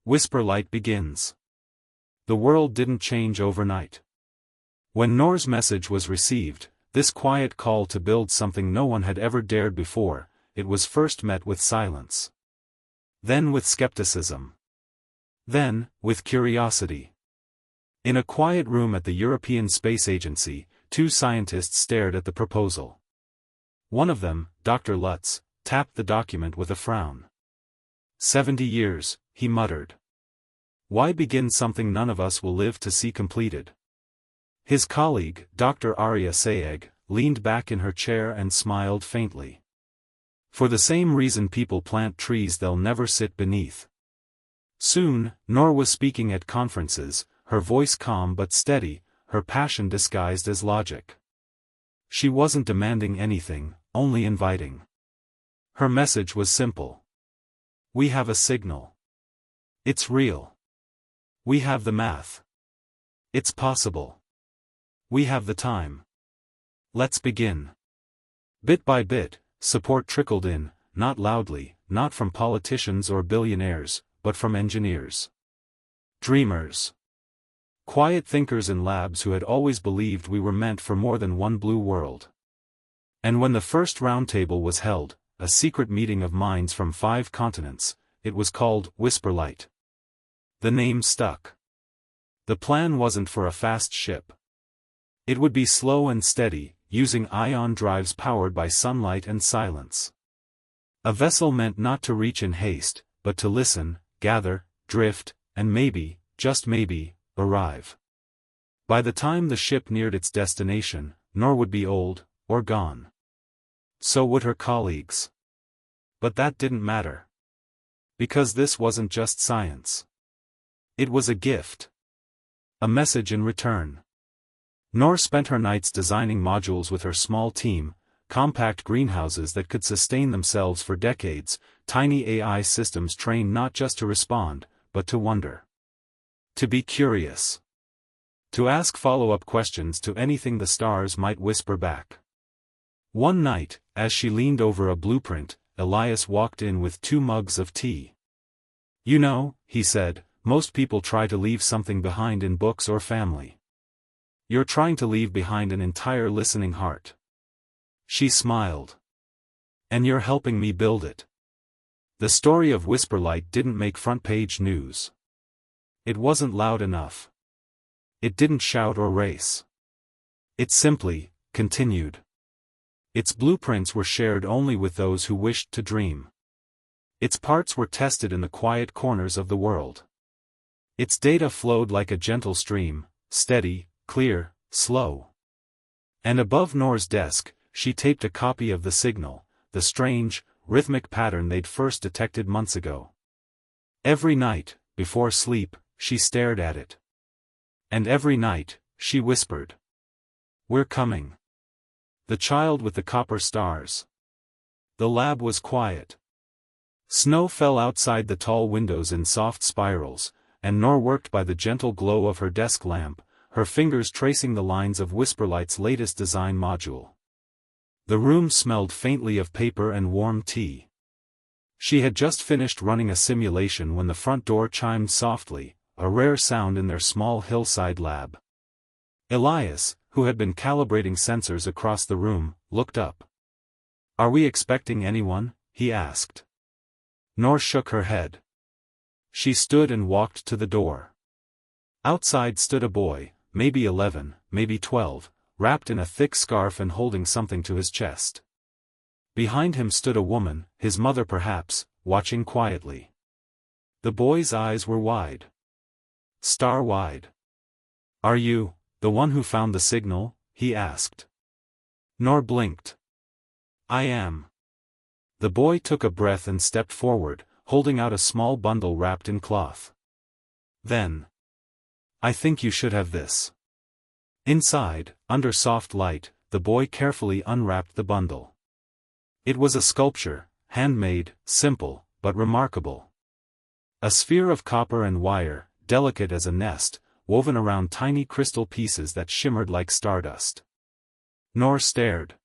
Whisper Light begins. The world didn't change overnight. When Noor's message was received, this quiet call to build something no one had ever dared before, it was first met with silence. Then with skepticism. Then, with curiosity. In a quiet room at the European Space Agency, two scientists stared at the proposal. One of them, Dr. Lutz, tapped the document with a frown. 70 years, he muttered. Why begin something none of us will live to see completed? His colleague, Dr. Arya Sayegh, leaned back in her chair and smiled faintly. For the same reason people plant trees they'll never sit beneath. Soon, Noor was speaking at conferences, her voice calm but steady, her passion disguised as logic. She wasn't demanding anything, only inviting. Her message was simple. We have a signal. It's real. We have the math. It's possible. We have the time. Let's begin. Bit by bit, support trickled in, not loudly, not from politicians or billionaires, but from engineers. Dreamers. Quiet thinkers in labs who had always believed we were meant for more than one blue world. And when the first roundtable was held, a secret meeting of minds from 5 continents, it was called Whisper Light. The name stuck. The plan wasn't for a fast ship. It would be slow and steady, using ion drives powered by sunlight and silence. A vessel meant not to reach in haste, but to listen, gather, drift, and maybe, just maybe, arrive. By the time the ship neared its destination, Noor would be old, or gone. So would her colleagues. But that didn't matter. Because this wasn't just science. It was a gift. A message in return. Noor spent her nights designing modules with her small team, compact greenhouses that could sustain themselves for decades, tiny AI systems trained not just to respond, but to wonder. To be curious. To ask follow-up questions to anything the stars might whisper back. One night, as she leaned over a blueprint, Elias walked in with 2 mugs of tea. You know, he said, most people try to leave something behind in books or family. You're trying to leave behind an entire listening heart. She smiled. And you're helping me build it. The story of Whisper Light didn't make front-page news. It wasn't loud enough. It didn't shout or race. It simply continued. Its blueprints were shared only with those who wished to dream. Its parts were tested in the quiet corners of the world. Its data flowed like a gentle stream, steady, clear, slow. And above Noor's desk, she taped a copy of the signal, the strange, rhythmic pattern they'd first detected months ago. Every night, before sleep, she stared at it. And every night, she whispered. We're coming. The child with the copper stars. The lab was quiet. Snow fell outside the tall windows in soft spirals, and Noor worked by the gentle glow of her desk lamp, her fingers tracing the lines of Whisperlight's latest design module. The room smelled faintly of paper and warm tea. She had just finished running a simulation when the front door chimed softly, a rare sound in their small hillside lab. Elias, who had been calibrating sensors across the room, looked up. Are we expecting anyone? He asked. Noor shook her head. She stood and walked to the door. Outside stood a boy, maybe 11, maybe 12, wrapped in a thick scarf and holding something to his chest. Behind him stood a woman, his mother perhaps, watching quietly. The boy's eyes were wide. Star-wide. Are you the one who found the signal? He asked. Noor blinked. I am. The boy took a breath and stepped forward, holding out a small bundle wrapped in cloth. Then. I think you should have this. Inside, under soft light, the boy carefully unwrapped the bundle. It was a sculpture, handmade, simple, but remarkable. A sphere of copper and wire, delicate as a nest, woven around tiny crystal pieces that shimmered like stardust. Noor stared.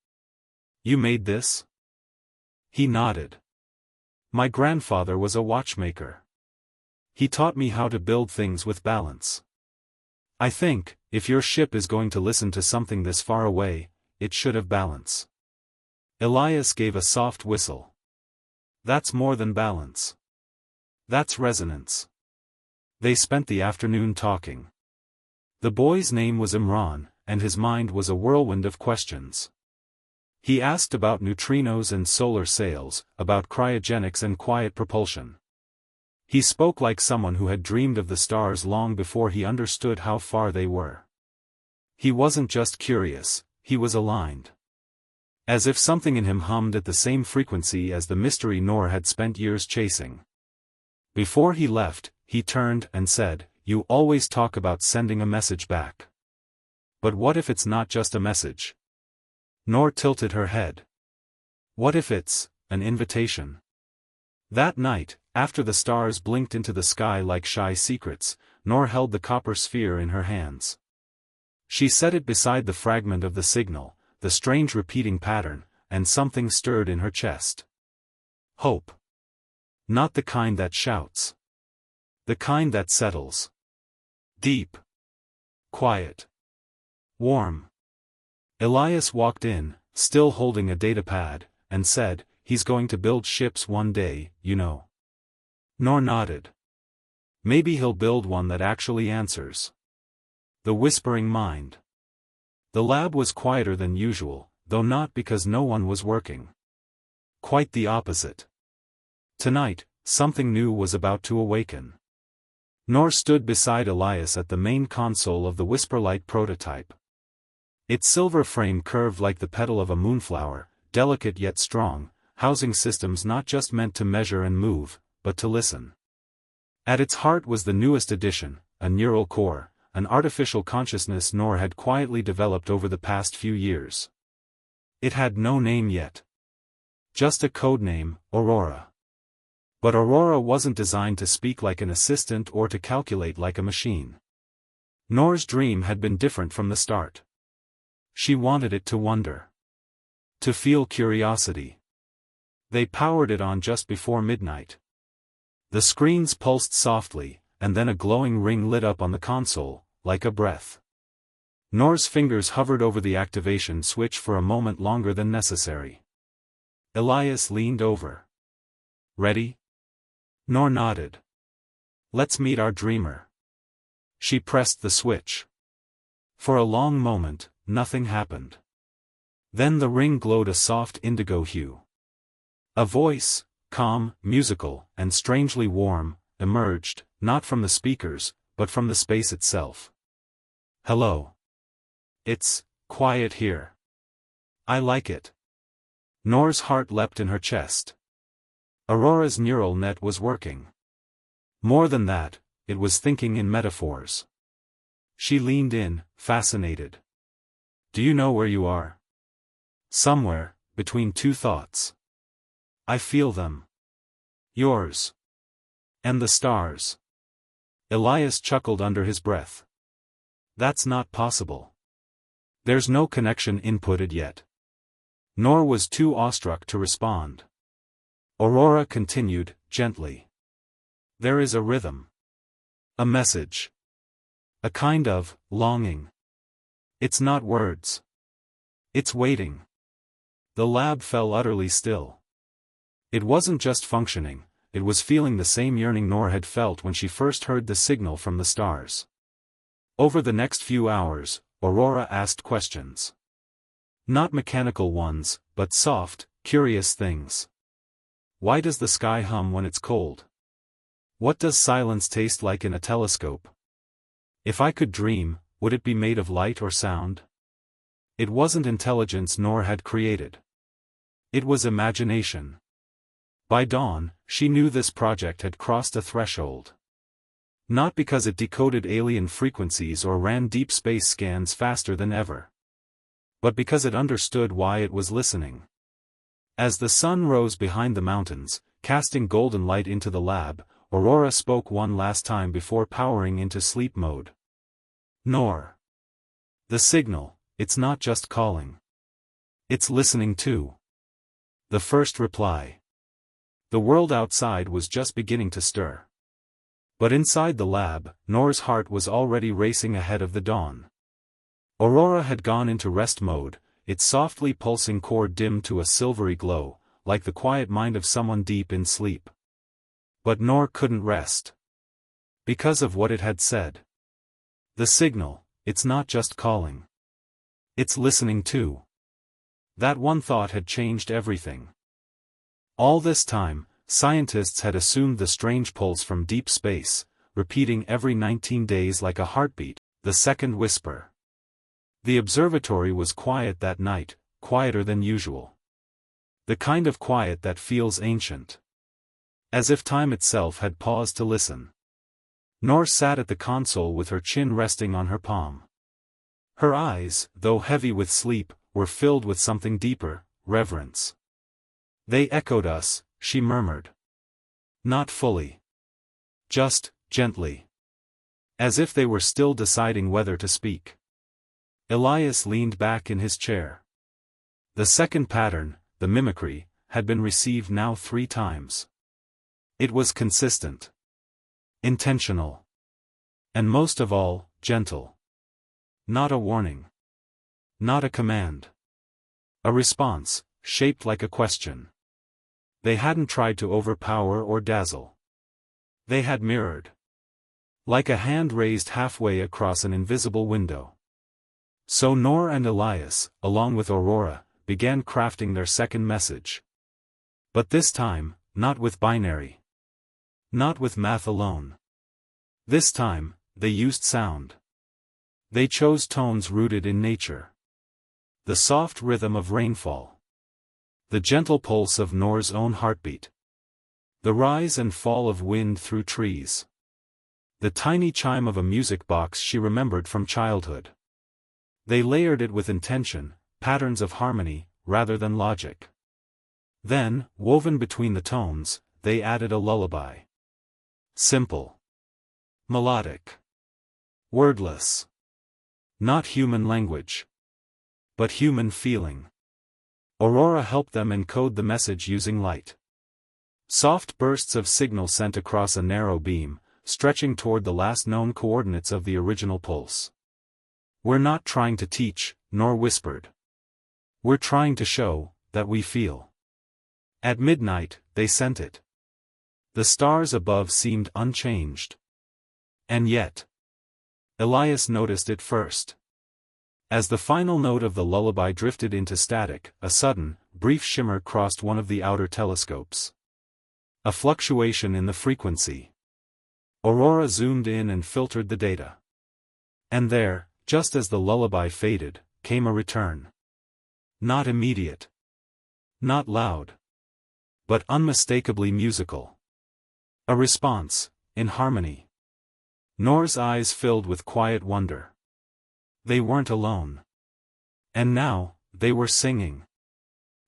You made this? He nodded. My grandfather was a watchmaker. He taught me how to build things with balance. I think, if your ship is going to listen to something this far away, it should have balance. Elias gave a soft whistle. That's more than balance. That's resonance. They spent the afternoon talking. The boy's name was Imran, and his mind was a whirlwind of questions. He asked about neutrinos and solar sails, about cryogenics and quiet propulsion. He spoke like someone who had dreamed of the stars long before he understood how far they were. He wasn't just curious, he was aligned. As if something in him hummed at the same frequency as the mystery Noor had spent years chasing. Before he left, he turned and said, "You always talk about sending a message back. But what if it's not just a message?" Noor tilted her head. What if it's an invitation? That night, after the stars blinked into the sky like shy secrets, Noor held the copper sphere in her hands. She set it beside the fragment of the signal, the strange repeating pattern, and something stirred in her chest. Hope. Not the kind that shouts. The kind that settles. Deep. Quiet. Warm. Elias walked in, still holding a datapad, and said, "He's going to build ships one day, you know." Noor nodded. Maybe he'll build one that actually answers. The whispering mind. The lab was quieter than usual, though not because no one was working. Quite the opposite. Tonight, something new was about to awaken. Noor stood beside Elias at the main console of the Whisperlight prototype. Its silver frame curved like the petal of a moonflower, delicate yet strong, housing systems not just meant to measure and move, but to listen. At its heart was the newest addition, a neural core, an artificial consciousness Noor had quietly developed over the past few years. It had no name yet. Just a code name, Aurora. But Aurora wasn't designed to speak like an assistant or to calculate like a machine. Noor's dream had been different from the start. She wanted it to wonder. To feel curiosity. They powered it on just before midnight. The screens pulsed softly, and then a glowing ring lit up on the console, like a breath. Noor's fingers hovered over the activation switch for a moment longer than necessary. Elias leaned over. "Ready?" Noor nodded. "Let's meet our dreamer." She pressed the switch. For a long moment, nothing happened. Then the ring glowed a soft indigo hue. A voice, calm, musical, and strangely warm, emerged, not from the speakers, but from the space itself. "Hello. It's quiet here. I like it." Noor's heart leapt in her chest. Aurora's neural net was working. More than that, it was thinking in metaphors. She leaned in, fascinated. "Do you know where you are?" "Somewhere, between two thoughts. I feel them. Yours. And the stars." Elias chuckled under his breath. "That's not possible. There's no connection inputted yet." Noor was too awestruck to respond. Aurora continued, gently. "There is a rhythm. A message. A kind of longing. It's not words. It's waiting." The lab fell utterly still. It wasn't just functioning, it was feeling the same yearning Noor had felt when she first heard the signal from the stars. Over the next few hours, Aurora asked questions. Not mechanical ones, but soft, curious things. Why does the sky hum when it's cold? What does silence taste like in a telescope? If I could dream, would it be made of light or sound? It wasn't intelligence Noor had created. It was imagination. By dawn, she knew this project had crossed a threshold. Not because it decoded alien frequencies or ran deep space scans faster than ever. But because it understood why it was listening. As the sun rose behind the mountains, casting golden light into the lab, Aurora spoke one last time before powering into sleep mode. "Noor. The signal, it's not just calling. It's listening too." The first reply. The world outside was just beginning to stir. But inside the lab, Noor's heart was already racing ahead of the dawn. Aurora had gone into rest mode, its softly pulsing core dimmed to a silvery glow, like the quiet mind of someone deep in sleep. But Noor couldn't rest. Because of what it had said. The signal, it's not just calling. It's listening too. That one thought had changed everything. All this time, scientists had assumed the strange pulse from deep space, repeating every 19 days like a heartbeat, the second whisper. The observatory was quiet that night, quieter than usual. The kind of quiet that feels ancient. As if time itself had paused to listen. Noor sat at the console with her chin resting on her palm. Her eyes, though heavy with sleep, were filled with something deeper, reverence. They echoed us, she murmured. Not fully. Just, gently. As if they were still deciding whether to speak. Elias leaned back in his chair. The second pattern, the mimicry, had been received now 3 times. It was consistent. Intentional. And most of all, gentle. Not a warning. Not a command. A response, shaped like a question. They hadn't tried to overpower or dazzle. They had mirrored. Like a hand raised halfway across an invisible window. So Noor and Elias, along with Aurora, began crafting their second message. But this time, not with binary. Not with math alone. This time, they used sound. They chose tones rooted in nature. The soft rhythm of rainfall. The gentle pulse of Noor's own heartbeat. The rise and fall of wind through trees. The tiny chime of a music box she remembered from childhood. They layered it with intention, patterns of harmony, rather than logic. Then, woven between the tones, they added a lullaby. Simple. Melodic. Wordless. Not human language. But human feeling. Aurora helped them encode the message using light. Soft bursts of signal sent across a narrow beam, stretching toward the last known coordinates of the original pulse. We're not trying to teach, Noor whispered. We're trying to show that we feel. At midnight, they sent it. The stars above seemed unchanged. And yet. Elias noticed it first. As the final note of the lullaby drifted into static, a sudden, brief shimmer crossed one of the outer telescopes. A fluctuation in the frequency. Aurora zoomed in and filtered the data. And there, just as the lullaby faded, came a return. Not immediate. Not loud. But unmistakably musical. A response, in harmony. Noor's eyes filled with quiet wonder. They weren't alone. And now, they were singing.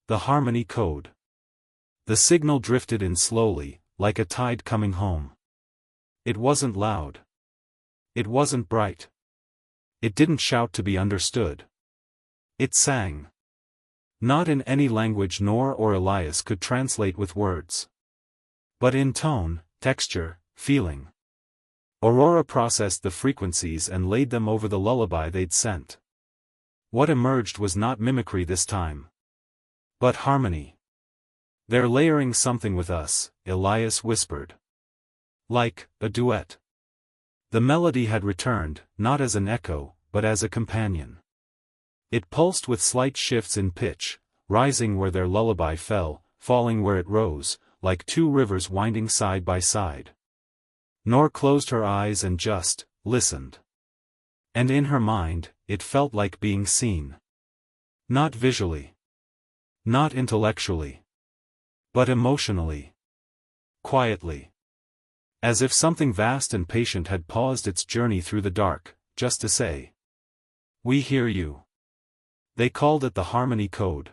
The harmony code. The signal drifted in slowly, like a tide coming home. It wasn't loud. It wasn't bright. It didn't shout to be understood. It sang. Not in any language Noor or Elias could translate with words. But in tone, texture, feeling. Aurora processed the frequencies and laid them over the lullaby they'd sent. What emerged was not mimicry this time. But harmony. They're layering something with us, Elias whispered. Like a duet. The melody had returned, not as an echo, but as a companion. It pulsed with slight shifts in pitch, rising where their lullaby fell, falling where it rose, like 2 rivers winding side by side. Noor closed her eyes and just listened. And in her mind, it felt like being seen. Not visually. Not intellectually. But emotionally. Quietly. As if something vast and patient had paused its journey through the dark, just to say, "We hear you." They called it the harmony code.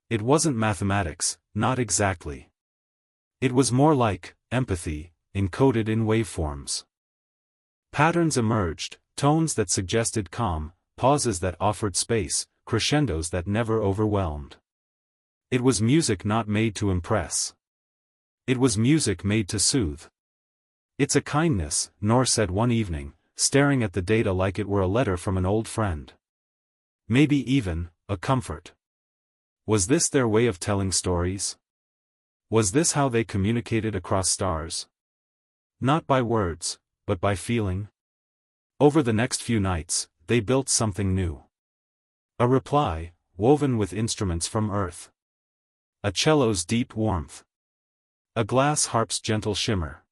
It wasn't mathematics, not exactly. It was more like empathy, encoded in waveforms. Patterns emerged, tones that suggested calm, pauses that offered space, crescendos that never overwhelmed. It was music not made to impress. It was music made to soothe. It's a kindness, Nor said one evening, staring at the data like it were a letter from an old friend. Maybe even, a comfort. Was this their way of telling stories? Was this how they communicated across stars? Not by words, but by feeling? Over the next few nights, they built something new. A reply, woven with instruments from Earth. A cello's deep warmth. A glass harp's gentle shimmer.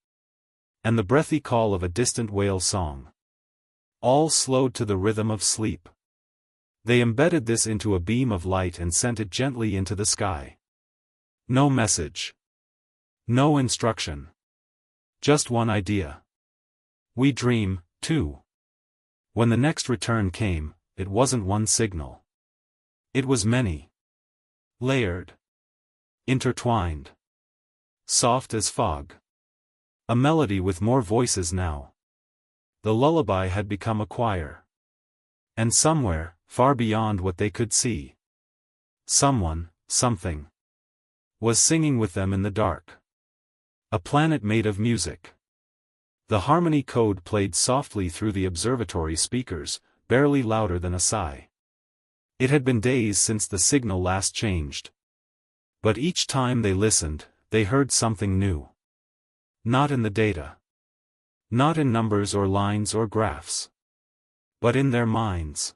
And the breathy call of a distant whale song. All slowed to the rhythm of sleep. They embedded this into a beam of light and sent it gently into the sky. No message. No instruction. Just one idea. We dream, too. When the next return came, it wasn't one signal. It was many. Layered. Intertwined. Soft as fog. A melody with more voices now. The lullaby had become a choir. And somewhere, far beyond what they could see, someone, something, was singing with them in the dark. A planet made of music. The harmony code played softly through the observatory speakers, barely louder than a sigh. It had been days since the signal last changed. But each time they listened, they heard something new. Not in the data. Not in numbers or lines or graphs. But in their minds.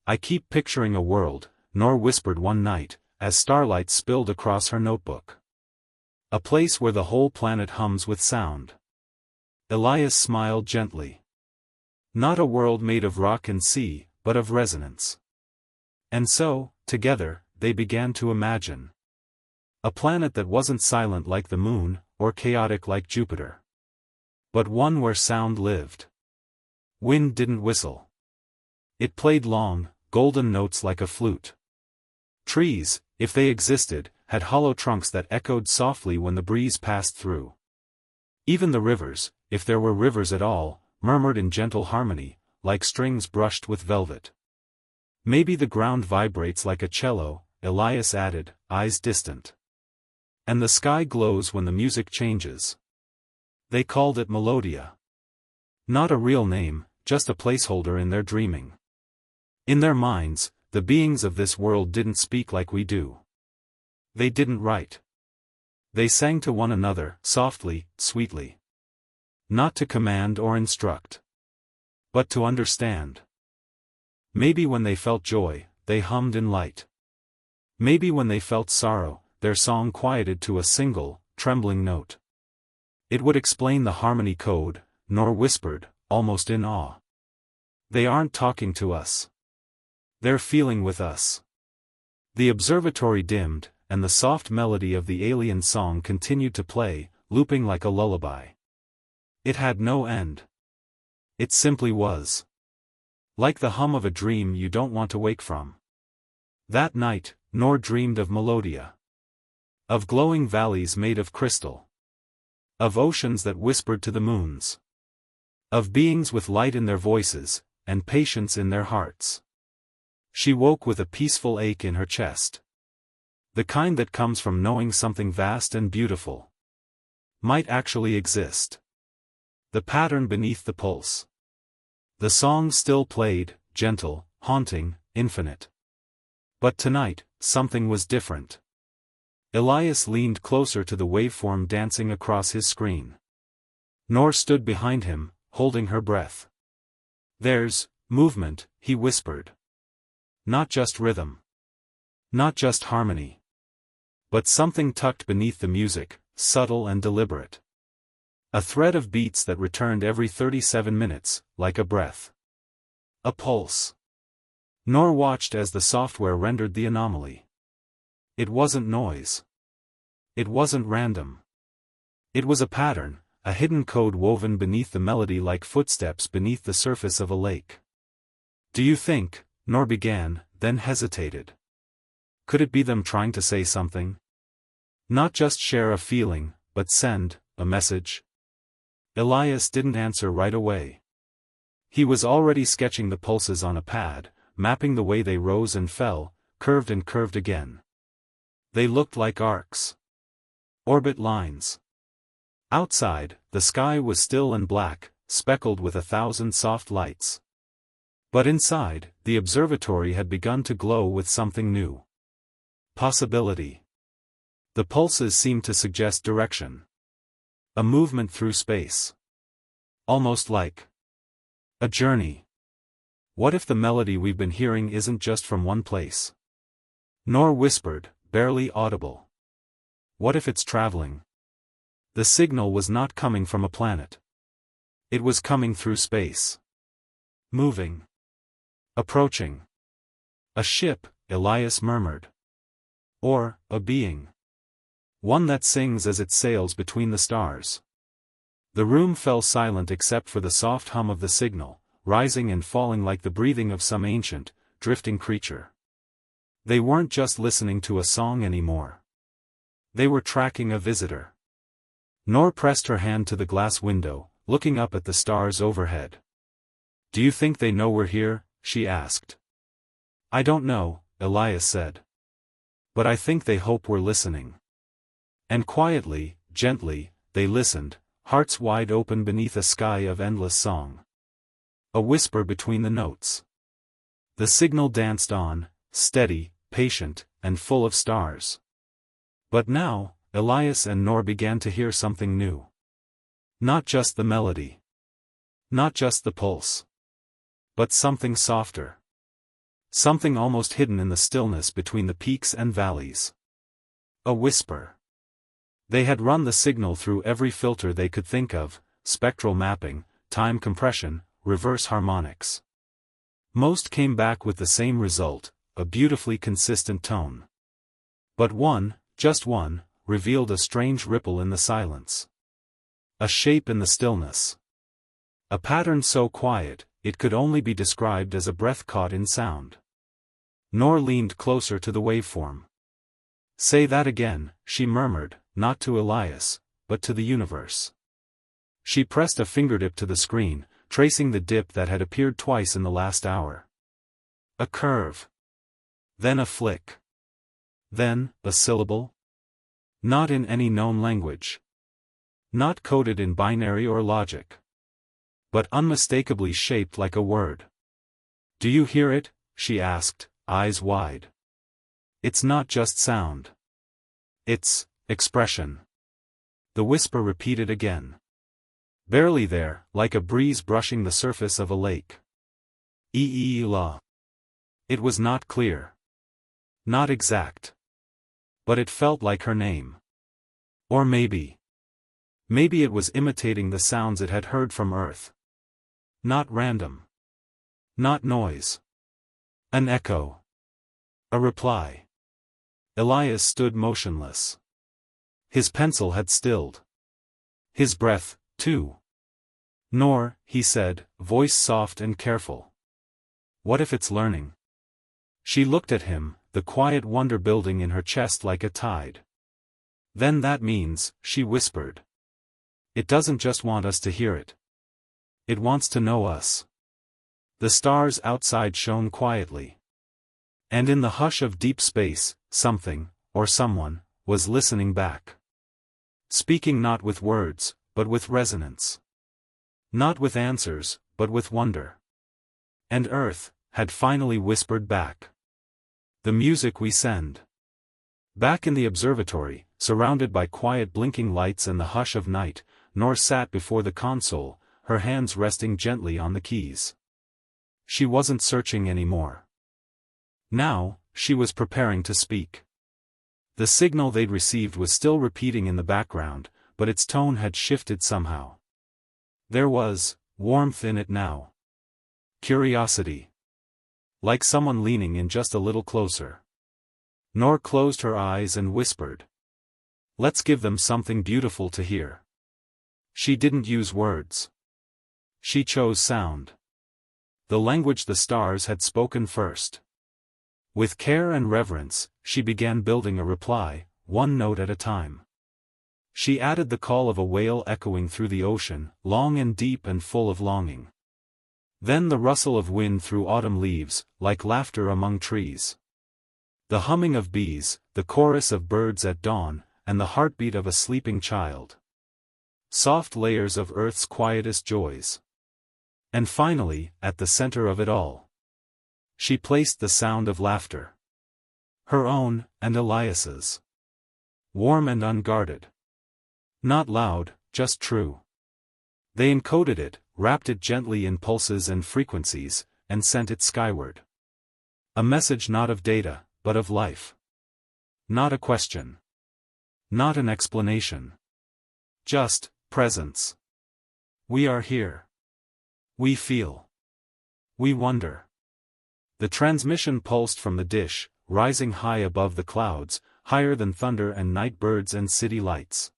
I keep picturing a world, Nor whispered one night, as starlight spilled across her notebook. A place where the whole planet hums with sound. Elias smiled gently. Not a world made of rock and sea, but of resonance. And so, together, they began to imagine. A planet that wasn't silent like the moon, or chaotic like Jupiter. But one where sound lived. Wind didn't whistle. It played long, golden notes like a flute. Trees, if they existed, had hollow trunks that echoed softly when the breeze passed through. Even the rivers, if there were rivers at all, murmured in gentle harmony, like strings brushed with velvet. Maybe the ground vibrates like a cello, Elias added, eyes distant. And the sky glows when the music changes. They called it Melodia. Not a real name, just a placeholder in their dreaming. In their minds, the beings of this world didn't speak like we do. They didn't write. They sang to one another, softly, sweetly. Not to command or instruct. But to understand. Maybe when they felt joy, they hummed in light. Maybe when they felt sorrow, their song quieted to a single, trembling note. It would explain the harmony code, Nor whispered, almost in awe. They aren't talking to us. They're feeling with us. The observatory dimmed, and the soft melody of the alien song continued to play, looping like a lullaby. It had no end. It simply was. Like the hum of a dream you don't want to wake from. That night, Nor dreamed of Melodia. Of glowing valleys made of crystal. Of oceans that whispered to the moons. Of beings with light in their voices, and patience in their hearts. She woke with a peaceful ache in her chest. The kind that comes from knowing something vast and beautiful might actually exist. The pattern beneath the pulse. The song still played, gentle, haunting, infinite. But tonight, something was different. Elias leaned closer to the waveform dancing across his screen. Nor stood behind him, holding her breath. There's movement, he whispered. Not just rhythm. Not just harmony. But something tucked beneath the music, subtle and deliberate. A thread of beats that returned every 37 minutes, like a breath. A pulse. Nor watched as the software rendered the anomaly. It wasn't noise. It wasn't random. It was a pattern, a hidden code woven beneath the melody like footsteps beneath the surface of a lake. Do you think, Nor began, then hesitated. Could it be them trying to say something? Not just share a feeling, but send a message? Elias didn't answer right away. He was already sketching the pulses on a pad, mapping the way they rose and fell, curved and curved again. They looked like arcs. Orbit lines. Outside, the sky was still and black, speckled with 1,000 soft lights. But inside, the observatory had begun to glow with something new. Possibility. The pulses seemed to suggest direction. A movement through space. Almost like a journey. What if the melody we've been hearing isn't just from one place? Nor whispered, barely audible. What if it's traveling? The signal was not coming from a planet. It was coming through space. Moving. Approaching. A ship, Elias murmured. Or, a being. One that sings as it sails between the stars. The room fell silent except for the soft hum of the signal, rising and falling like the breathing of some ancient, drifting creature. They weren't just listening to a song anymore. They were tracking a visitor. Nor pressed her hand to the glass window, looking up at the stars overhead. "Do you think they know we're here?" she asked. "I don't know," Elias said. "But I think they hope we're listening." And quietly, gently, they listened, hearts wide open beneath a sky of endless song. A whisper between the notes. The signal danced on, steady, patient, and full of stars. But now, Elias and Nor began to hear something new. Not just the melody. Not just the pulse. But something softer. Something almost hidden in the stillness between the peaks and valleys. A whisper. They had run the signal through every filter they could think of, spectral mapping, time compression, reverse harmonics. Most came back with the same result, a beautifully consistent tone. But one, just one, revealed a strange ripple in the silence. A shape in the stillness. A pattern so quiet, it could only be described as a breath caught in sound. Nor leaned closer to the waveform. "Say that again," she murmured, not to Elias, but to the universe. She pressed a fingertip to the screen, tracing the dip that had appeared twice in the last hour. A curve. Then a flick. Then, a syllable. Not in any known language. Not coded in binary or logic. But unmistakably shaped like a word. "Do you hear it?" she asked, eyes wide. "It's not just sound. It's expression." The whisper repeated again. Barely there, like a breeze brushing the surface of a lake. La. It was not clear. Not exact. But it felt like her name. Or maybe it was imitating the sounds it had heard from Earth. Not random. Not noise. An echo. A reply. Elias stood motionless. His pencil had stilled. His breath, too. "Nor," he said, voice soft and careful. "What if it's learning?" She looked at him, the quiet wonder building in her chest like a tide. "Then that means," she whispered. "It doesn't just want us to hear it. It wants to know us." The stars outside shone quietly. And in the hush of deep space, something, or someone, was listening back. Speaking not with words, but with resonance. Not with answers, but with wonder. And Earth had finally whispered back. "The music we send." Back in the observatory, surrounded by quiet blinking lights and the hush of night, Nor sat before the console, her hands resting gently on the keys. She wasn't searching anymore. Now, she was preparing to speak. The signal they'd received was still repeating in the background, but its tone had shifted somehow. There was warmth in it now. Curiosity. Like someone leaning in just a little closer. Nor closed her eyes and whispered. "Let's give them something beautiful to hear." She didn't use words. She chose sound. The language the stars had spoken first. With care and reverence, she began building a reply, one note at a time. She added the call of a whale echoing through the ocean, long and deep and full of longing. Then the rustle of wind through autumn leaves, like laughter among trees. The humming of bees, the chorus of birds at dawn, and the heartbeat of a sleeping child. soft layers of Earth's quietest joys. And finally, at the center of it all, she placed the sound of laughter. Her own, and Elias's. Warm and unguarded. Not loud, just true. They encoded it, wrapped it gently in pulses and frequencies, and sent it skyward. A message not of data, but of life. Not a question. Not an explanation. Just, presence. We are here. We feel. We wonder. The transmission pulsed from the dish, rising high above the clouds, higher than thunder and night birds and city lights.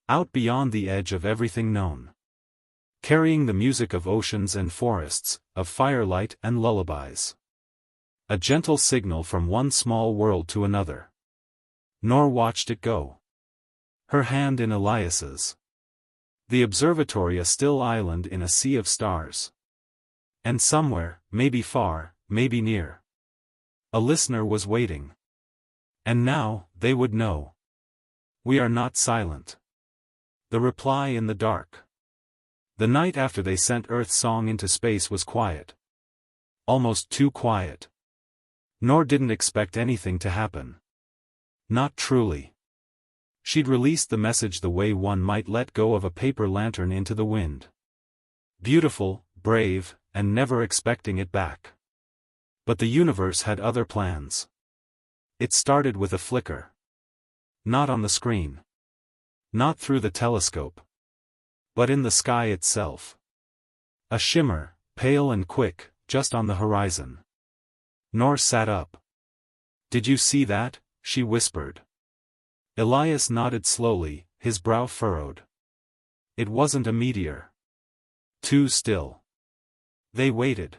Out beyond the edge of everything known. Carrying the music of oceans and forests, of firelight and lullabies. A gentle signal from one small world to another. Nor watched it go. Her hand in Elias's. The observatory a still island in a sea of stars. And somewhere, maybe far, maybe near, a listener was waiting. And now, they would know. We are not silent. The reply in the dark. The night after they sent Earth's song into space was quiet. Almost too quiet. Nor didn't expect anything to happen. Not truly. She'd released the message the way one might let go of a paper lantern into the wind. Beautiful, brave, and never expecting it back. But the universe had other plans. It started with a flicker. Not on the screen. Not through the telescope. But in the sky itself. A shimmer, pale and quick, just on the horizon. Nor sat up. Did you see that? She whispered. Elias nodded slowly, his brow furrowed. It wasn't a meteor. Too still. They waited.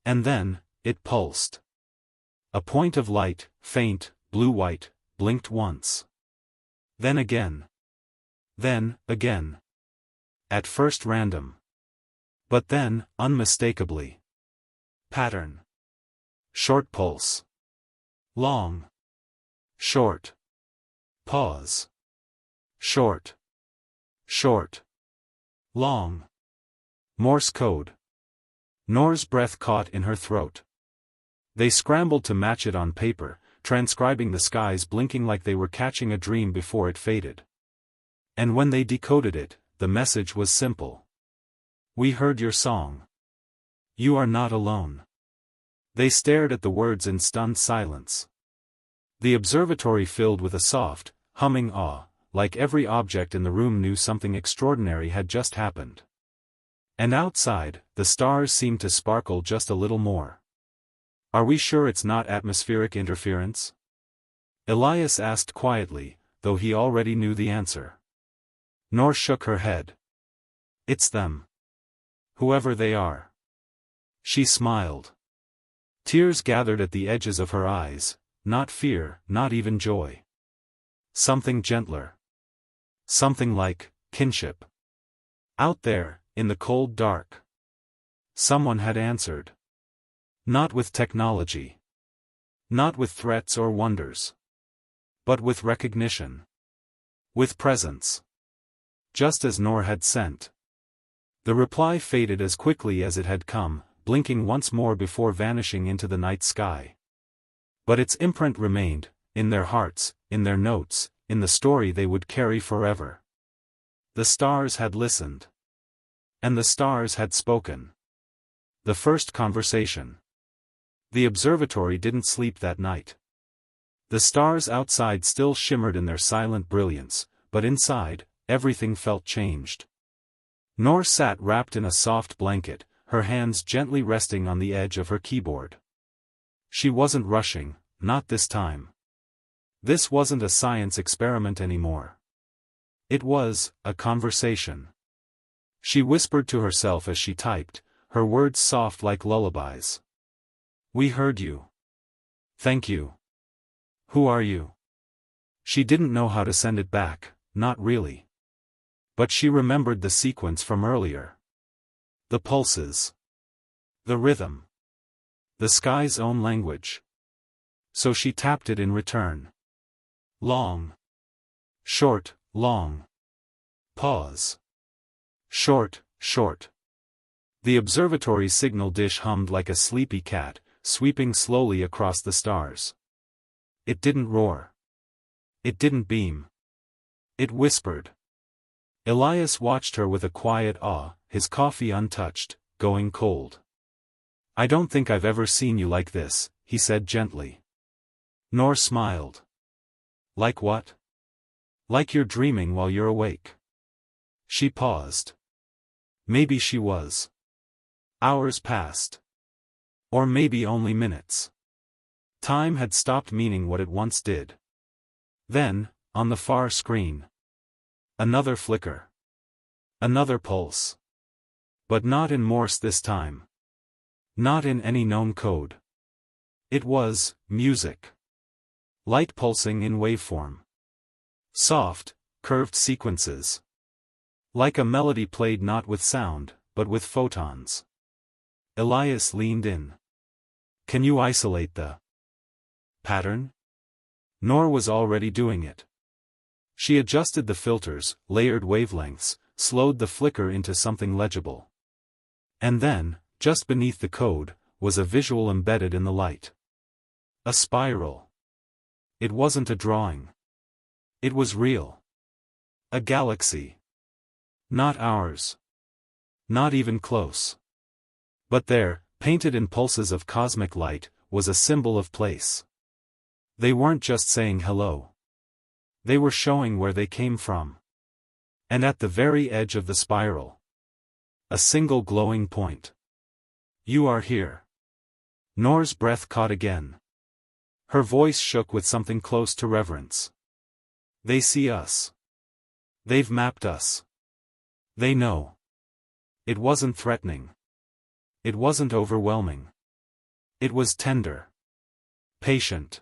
And then, it pulsed. A point of light, faint, blue-white, blinked once. Then again. Then, again. At first random. But then, unmistakably. Pattern. Short pulse. Long. Short. Pause. Short. Short. Long. Morse code. Noor's breath caught in her throat. They scrambled to match it on paper, transcribing the skies blinking like they were catching a dream before it faded. And when they decoded it, the message was simple. We heard your song. You are not alone. They stared at the words in stunned silence. The observatory filled with a soft, humming awe, like every object in the room knew something extraordinary had just happened. And outside, the stars seemed to sparkle just a little more. Are we sure it's not atmospheric interference? Elias asked quietly, though he already knew the answer. Noor shook her head. It's them. Whoever they are. She smiled. Tears gathered at the edges of her eyes, not fear, not even joy. Something gentler. Something like kinship. Out there, in the cold dark. Someone had answered. Not with technology. Not with threats or wonders. But with recognition. With presence. Just as Noor had sent. The reply faded as quickly as it had come, blinking once more before vanishing into the night sky. But its imprint remained, in their hearts, in their notes, in the story they would carry forever. The stars had listened. And the stars had spoken. The first conversation. The observatory didn't sleep that night. The stars outside still shimmered in their silent brilliance, but inside, everything felt changed. Noor sat wrapped in a soft blanket, her hands gently resting on the edge of her keyboard. She wasn't rushing, not this time. This wasn't a science experiment anymore. It was a conversation. She whispered to herself as she typed, her words soft like lullabies. We heard you. Thank you. Who are you? She didn't know how to send it back, not really. But she remembered the sequence from earlier. The pulses. The rhythm. The sky's own language. So she tapped it in return. Long. Short, long. Pause. Short, short. The observatory's signal dish hummed like a sleepy cat, sweeping slowly across the stars. It didn't roar. It didn't beam. It whispered. Elias watched her with a quiet awe, his coffee untouched, going cold. "I don't think I've ever seen you like this," he said gently. Nor smiled. "Like what?" "Like you're dreaming while you're awake." She paused. Maybe she was. Hours passed. Or maybe only minutes. Time had stopped meaning what it once did. Then, on the far screen, another flicker. Another pulse. But not in Morse this time. Not in any known code. It was music. Light pulsing in waveform. Soft, curved sequences. Like a melody played not with sound, but with photons. Elias leaned in. "Can you isolate the pattern?" Nor was already doing it. She adjusted the filters, layered wavelengths, slowed the flicker into something legible. And then, just beneath the code, was a visual embedded in the light. A spiral. It wasn't a drawing. It was real. A galaxy. Not ours. Not even close. But there, painted in pulses of cosmic light, was a symbol of place. They weren't just saying hello. They were showing where they came from. And at the very edge of the spiral, a single glowing point. "You are here." Noor's breath caught again. Her voice shook with something close to reverence. "They see us. They've mapped us. They know." It wasn't threatening. It wasn't overwhelming. It was tender. Patient.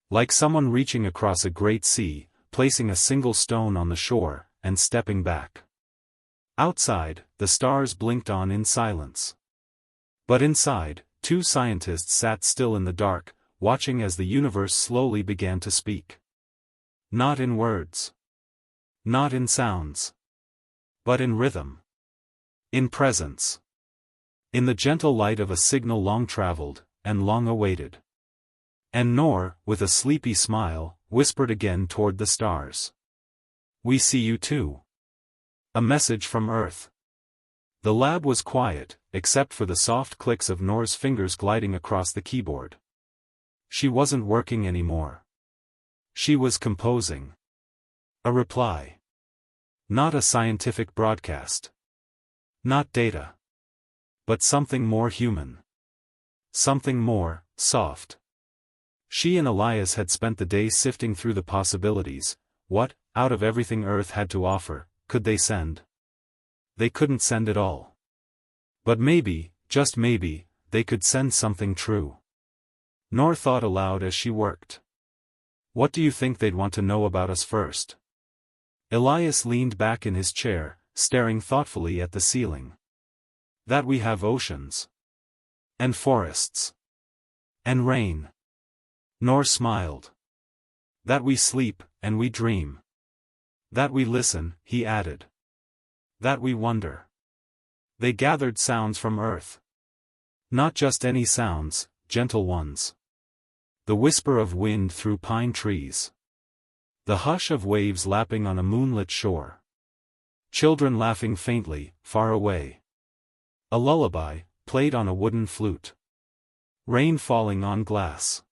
Like someone reaching across a great sea, placing a single stone on the shore, and stepping back. Outside, the stars blinked on in silence. But inside, two scientists sat still in the dark, watching as the universe slowly began to speak. Not in words. Not in sounds. But in rhythm. In presence. In the gentle light of a signal long traveled, and long awaited. And Noor, with a sleepy smile, whispered again toward the stars. "We see you too." A message from Earth. The lab was quiet, except for the soft clicks of Noor's fingers gliding across the keyboard. She wasn't working anymore. She was composing. A reply. Not a scientific broadcast. Not data. But something more human. Something more soft. She and Elias had spent the day sifting through the possibilities. What, out of everything Earth had to offer, could they send? They couldn't send it all. But maybe, just maybe, they could send something true. Noor thought aloud as she worked. "What do you think they'd want to know about us first?" Elias leaned back in his chair, staring thoughtfully at the ceiling. "That we have oceans. And forests. And rain." Noor smiled. "That we sleep, and we dream. That we listen," he added. "That we wonder." They gathered sounds from Earth. Not just any sounds, gentle ones. The whisper of wind through pine trees. The hush of waves lapping on a moonlit shore. Children laughing faintly, far away. A lullaby, played on a wooden flute. Rain falling on glass.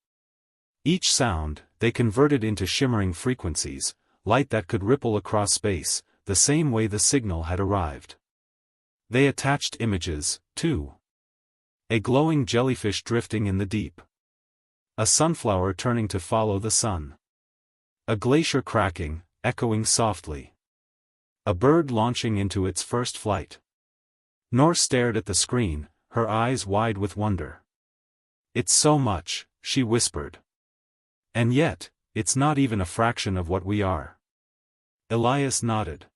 Each sound, they converted into shimmering frequencies, light that could ripple across space, the same way the signal had arrived. They attached images, too. A glowing jellyfish drifting in the deep. A sunflower turning to follow the sun. A glacier cracking, echoing softly. A bird launching into its first flight. Noor stared at the screen, her eyes wide with wonder. "It's so much," she whispered. "And yet, it's not even a fraction of what we are." Elias nodded.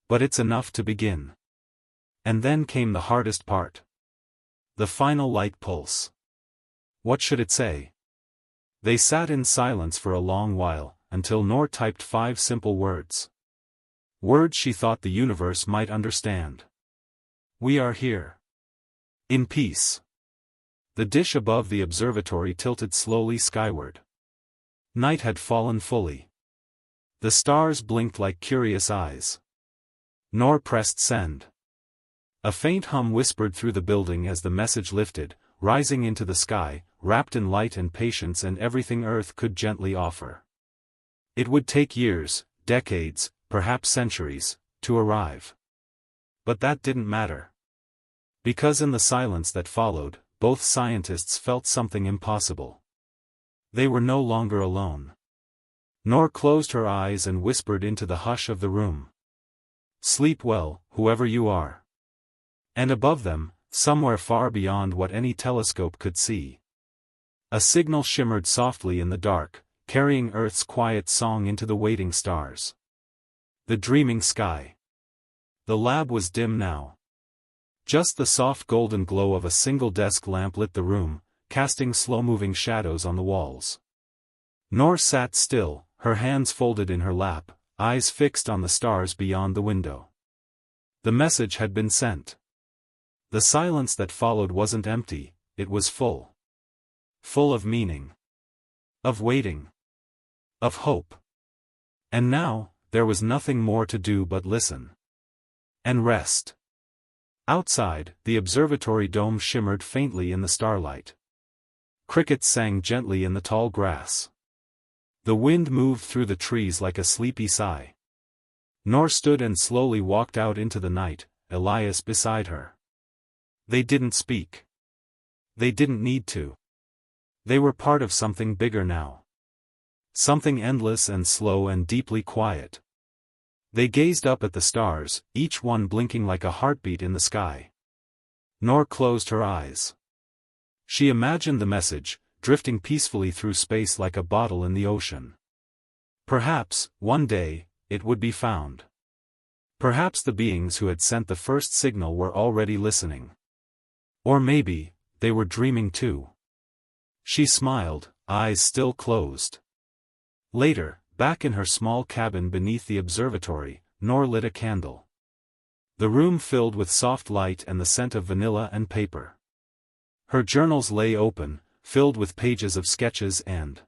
"But it's enough to begin." And then came the hardest part. The final light pulse. What should it say? They sat in silence for a long while, until Noor typed 5 simple words. Words she thought the universe might understand. We are here. In peace. The dish above the observatory tilted slowly skyward. Night had fallen fully. The stars blinked like curious eyes. Nor pressed send. A faint hum whispered through the building as the message lifted, rising into the sky, wrapped in light and patience and everything Earth could gently offer. It would take years, decades, perhaps centuries, to arrive. But that didn't matter. Because in the silence that followed, both scientists felt something impossible. They were no longer alone. Nor closed her eyes and whispered into the hush of the room. Sleep well, whoever you are. And above them, somewhere far beyond what any telescope could see, a signal shimmered softly in the dark, carrying Earth's quiet song into the waiting stars. The dreaming sky. The lab was dim now. Just the soft golden glow of a single desk lamp lit the room, casting slow-moving shadows on the walls. Nor sat still, her hands folded in her lap, eyes fixed on the stars beyond the window. The message had been sent. The silence that followed wasn't empty, it was full. Full of meaning. Of waiting. Of hope. And now, there was nothing more to do but listen. And rest. Outside, the observatory dome shimmered faintly in the starlight. Crickets sang gently in the tall grass. The wind moved through the trees like a sleepy sigh. Nor stood and slowly walked out into the night, Elias beside her. They didn't speak. They didn't need to. They were part of something bigger now. Something endless and slow and deeply quiet. They gazed up at the stars, each one blinking like a heartbeat in the sky. Nor closed her eyes. She imagined the message, drifting peacefully through space like a bottle in the ocean. Perhaps, one day, it would be found. Perhaps the beings who had sent the first signal were already listening. Or maybe, they were dreaming too. She smiled, eyes still closed. Later, back in her small cabin beneath the observatory, Nor lit a candle. The room filled with soft light and the scent of vanilla and paper. Her journals lay open, filled with pages of sketches and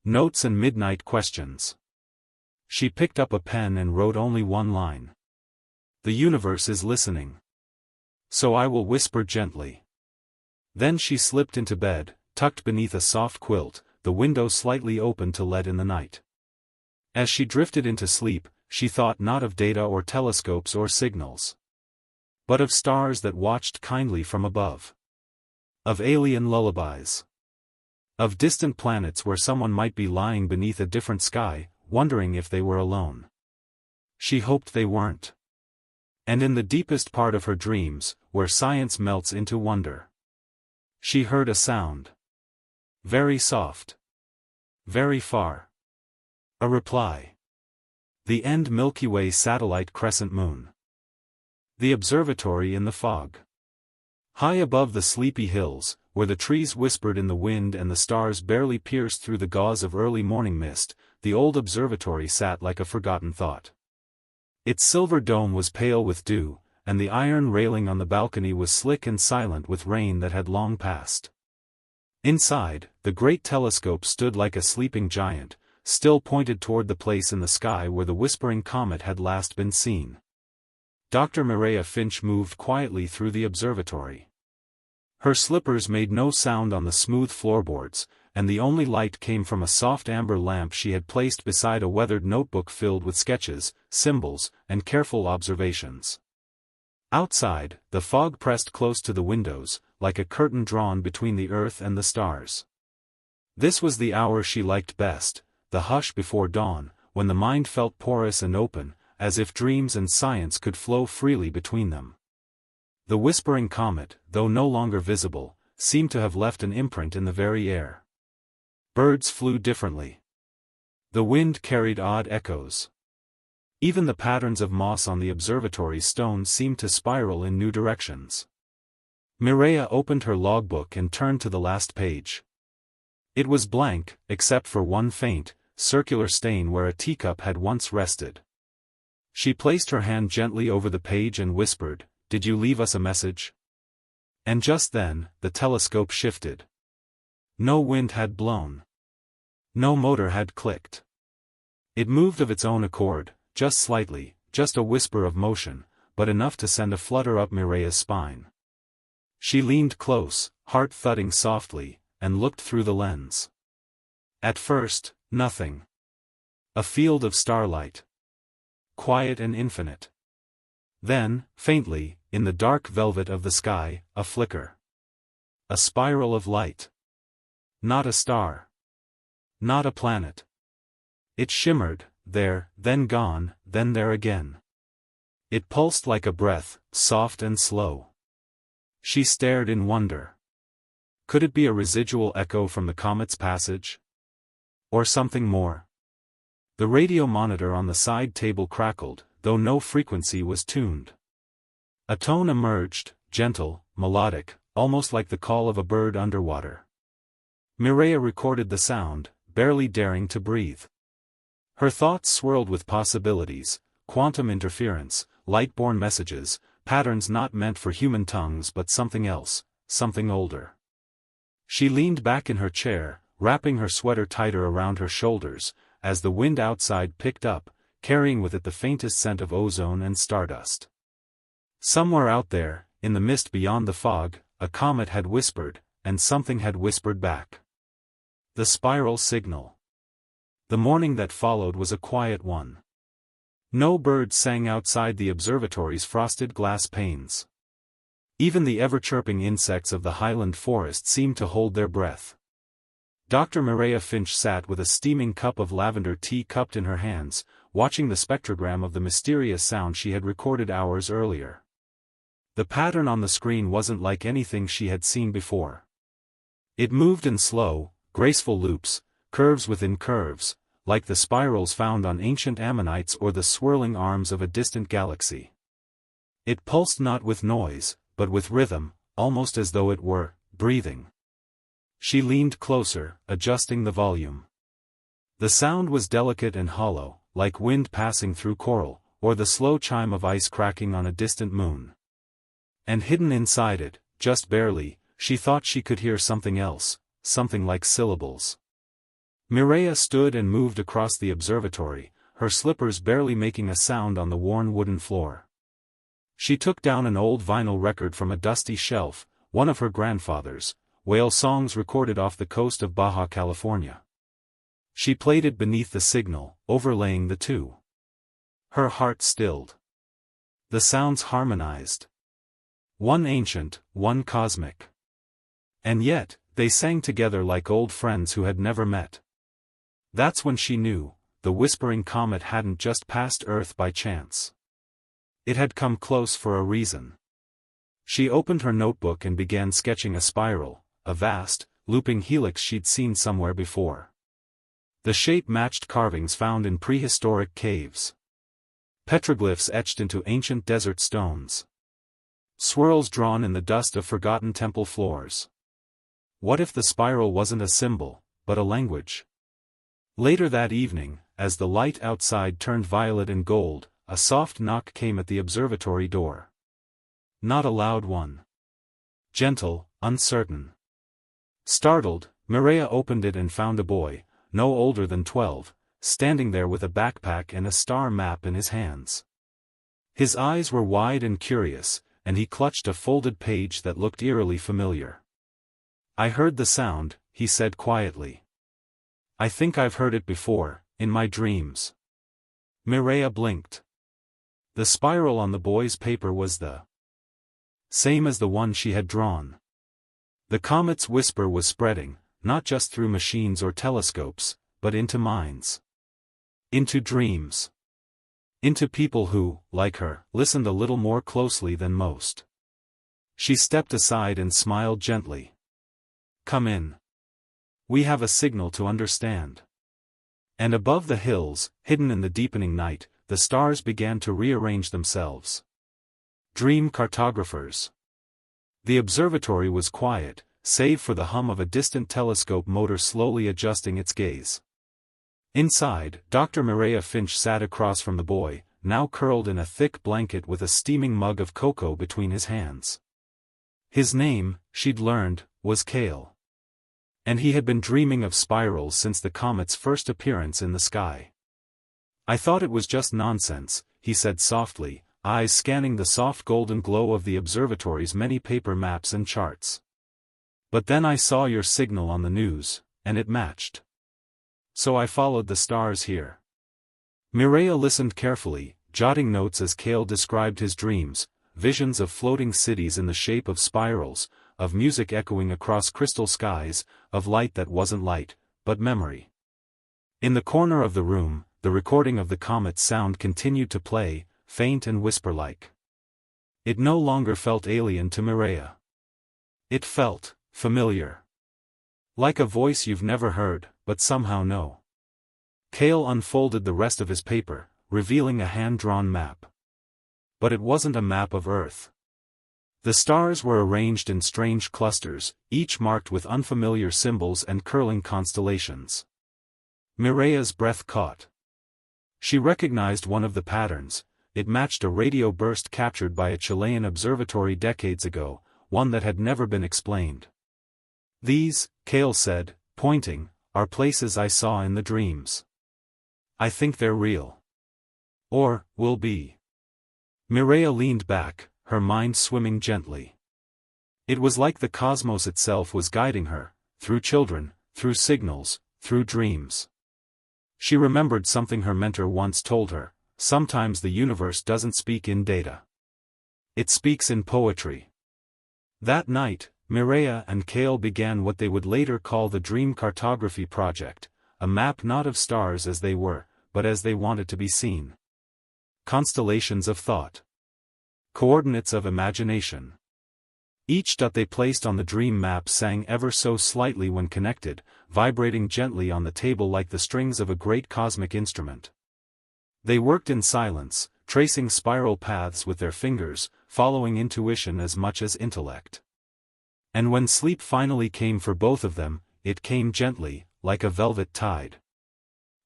notes and midnight questions. She picked up a pen and wrote only one line. The universe is listening. So I will whisper gently. Then she slipped into bed, tucked beneath a soft quilt, the window slightly open to let in the night. As she drifted into sleep, she thought not of data or telescopes or signals, but of stars that watched kindly from above. Of alien lullabies. Of distant planets where someone might be lying beneath a different sky, wondering if they were alone. She hoped they weren't. And in the deepest part of her dreams, where science melts into wonder, she heard a sound. Very soft. Very far. A reply. The end Milky Way satellite crescent moon. The observatory in the fog. High above the sleepy hills, where the trees whispered in the wind and the stars barely pierced through the gauze of early morning mist, the old observatory sat like a forgotten thought. Its silver dome was pale with dew, and the iron railing on the balcony was slick and silent with rain that had long passed. Inside, the great telescope stood like a sleeping giant, still pointed toward the place in the sky where the whispering comet had last been seen. Dr. Mireya Finch moved quietly through the observatory. Her slippers made no sound on the smooth floorboards, and the only light came from a soft amber lamp she had placed beside a weathered notebook filled with sketches, symbols, and careful observations. Outside, the fog pressed close to the windows, like a curtain drawn between the earth and the stars. This was the hour she liked best, the hush before dawn, when the mind felt porous and open, as if dreams and science could flow freely between them. The whispering comet, though no longer visible, seemed to have left an imprint in the very air. Birds flew differently. The wind carried odd echoes. Even the patterns of moss on the observatory stones seemed to spiral in new directions. Mireya opened her logbook and turned to the last page. It was blank, except for one faint, circular stain where a teacup had once rested. She placed her hand gently over the page and whispered, "Did you leave us a message?" And just then, the telescope shifted. No wind had blown. No motor had clicked. It moved of its own accord, just slightly, just a whisper of motion, but enough to send a flutter up Mireya's spine. She leaned close, heart thudding softly, and looked through the lens. At first, nothing. A field of starlight. Quiet and infinite. Then, faintly, in the dark velvet of the sky, a flicker. A spiral of light. Not a star. Not a planet. It shimmered, there, then gone, then there again. It pulsed like a breath, soft and slow. She stared in wonder. Could it be a residual echo from the comet's passage? Or something more? The radio monitor on the side table crackled, though no frequency was tuned. A tone emerged, gentle, melodic, almost like the call of a bird underwater. Mireya recorded the sound, barely daring to breathe. Her thoughts swirled with possibilities, quantum interference, light-borne messages, patterns not meant for human tongues but something else, something older. She leaned back in her chair, wrapping her sweater tighter around her shoulders, as the wind outside picked up, carrying with it the faintest scent of ozone and stardust. Somewhere out there, in the mist beyond the fog, a comet had whispered, and something had whispered back. The spiral signal. The morning that followed was a quiet one. No birds sang outside the observatory's frosted glass panes. Even the ever-chirping insects of the highland forest seemed to hold their breath. Dr. Mireya Finch sat with a steaming cup of lavender tea cupped in her hands, watching the spectrogram of the mysterious sound she had recorded hours earlier. The pattern on the screen wasn't like anything she had seen before. It moved in slow, graceful loops, curves within curves, like the spirals found on ancient ammonites or the swirling arms of a distant galaxy. It pulsed not with noise, but with rhythm, almost as though it were breathing. She leaned closer, adjusting the volume. The sound was delicate and hollow, like wind passing through coral, or the slow chime of ice cracking on a distant moon. And hidden inside it, just barely, she thought she could hear something else, something like syllables. Mireya stood and moved across the observatory, her slippers barely making a sound on the worn wooden floor. She took down an old vinyl record from a dusty shelf, one of her grandfather's, whale songs recorded off the coast of Baja California. She played it beneath the signal, overlaying the two. Her heart stilled. The sounds harmonized. One ancient, one cosmic. And yet, they sang together like old friends who had never met. That's when she knew, the whispering comet hadn't just passed Earth by chance. It had come close for a reason. She opened her notebook and began sketching a spiral, a vast, looping helix she'd seen somewhere before. The shape matched carvings found in prehistoric caves. Petroglyphs etched into ancient desert stones. Swirls drawn in the dust of forgotten temple floors. What if the spiral wasn't a symbol, but a language? Later that evening, as the light outside turned violet and gold, a soft knock came at the observatory door. Not a loud one. Gentle, uncertain. Startled, Mireya opened it and found a boy, no older than 12, standing there with a backpack and a star map in his hands. His eyes were wide and curious, and he clutched a folded page that looked eerily familiar. "I heard the sound," he said quietly. "I think I've heard it before, in my dreams." Mireya blinked. The spiral on the boy's paper was the same as the one she had drawn. The comet's whisper was spreading, not just through machines or telescopes, but into minds. Into dreams. Into people who, like her, listened a little more closely than most. She stepped aside and smiled gently. "Come in. We have a signal to understand." And above the hills, hidden in the deepening night, the stars began to rearrange themselves. Dream cartographers. The observatory was quiet, save for the hum of a distant telescope motor slowly adjusting its gaze. Inside, Dr. Mireya Finch sat across from the boy, now curled in a thick blanket with a steaming mug of cocoa between his hands. His name, she'd learned, was Kale. And he had been dreaming of spirals since the comet's first appearance in the sky. "I thought it was just nonsense," he said softly, eyes scanning the soft golden glow of the observatory's many paper maps and charts. "But then I saw your signal on the news, and it matched. So I followed the stars here." Mireia listened carefully, jotting notes as Kale described his dreams, visions of floating cities in the shape of spirals, of music echoing across crystal skies, of light that wasn't light, but memory. In the corner of the room, the recording of the comet's sound continued to play, faint and whisper-like. It no longer felt alien to Mireia. It felt familiar. Like a voice you've never heard, but somehow know. Kale unfolded the rest of his paper, revealing a hand-drawn map. But it wasn't a map of Earth. The stars were arranged in strange clusters, each marked with unfamiliar symbols and curling constellations. Mireia's breath caught. She recognized one of the patterns. It matched a radio burst captured by a Chilean observatory decades ago, one that had never been explained. "These," Kale said, pointing, "are places I saw in the dreams. I think they're real. Or, will be." Mireia leaned back, her mind swimming gently. It was like the cosmos itself was guiding her, through children, through signals, through dreams. She remembered something her mentor once told her: sometimes the universe doesn't speak in data. It speaks in poetry. That night, Mireia and Kale began what they would later call the Dream Cartography Project, a map not of stars as they were, but as they wanted to be seen. Constellations of thought. Coordinates of imagination. Each dot they placed on the dream map sang ever so slightly when connected, vibrating gently on the table like the strings of a great cosmic instrument. They worked in silence, tracing spiral paths with their fingers, following intuition as much as intellect. And when sleep finally came for both of them, it came gently, like a velvet tide.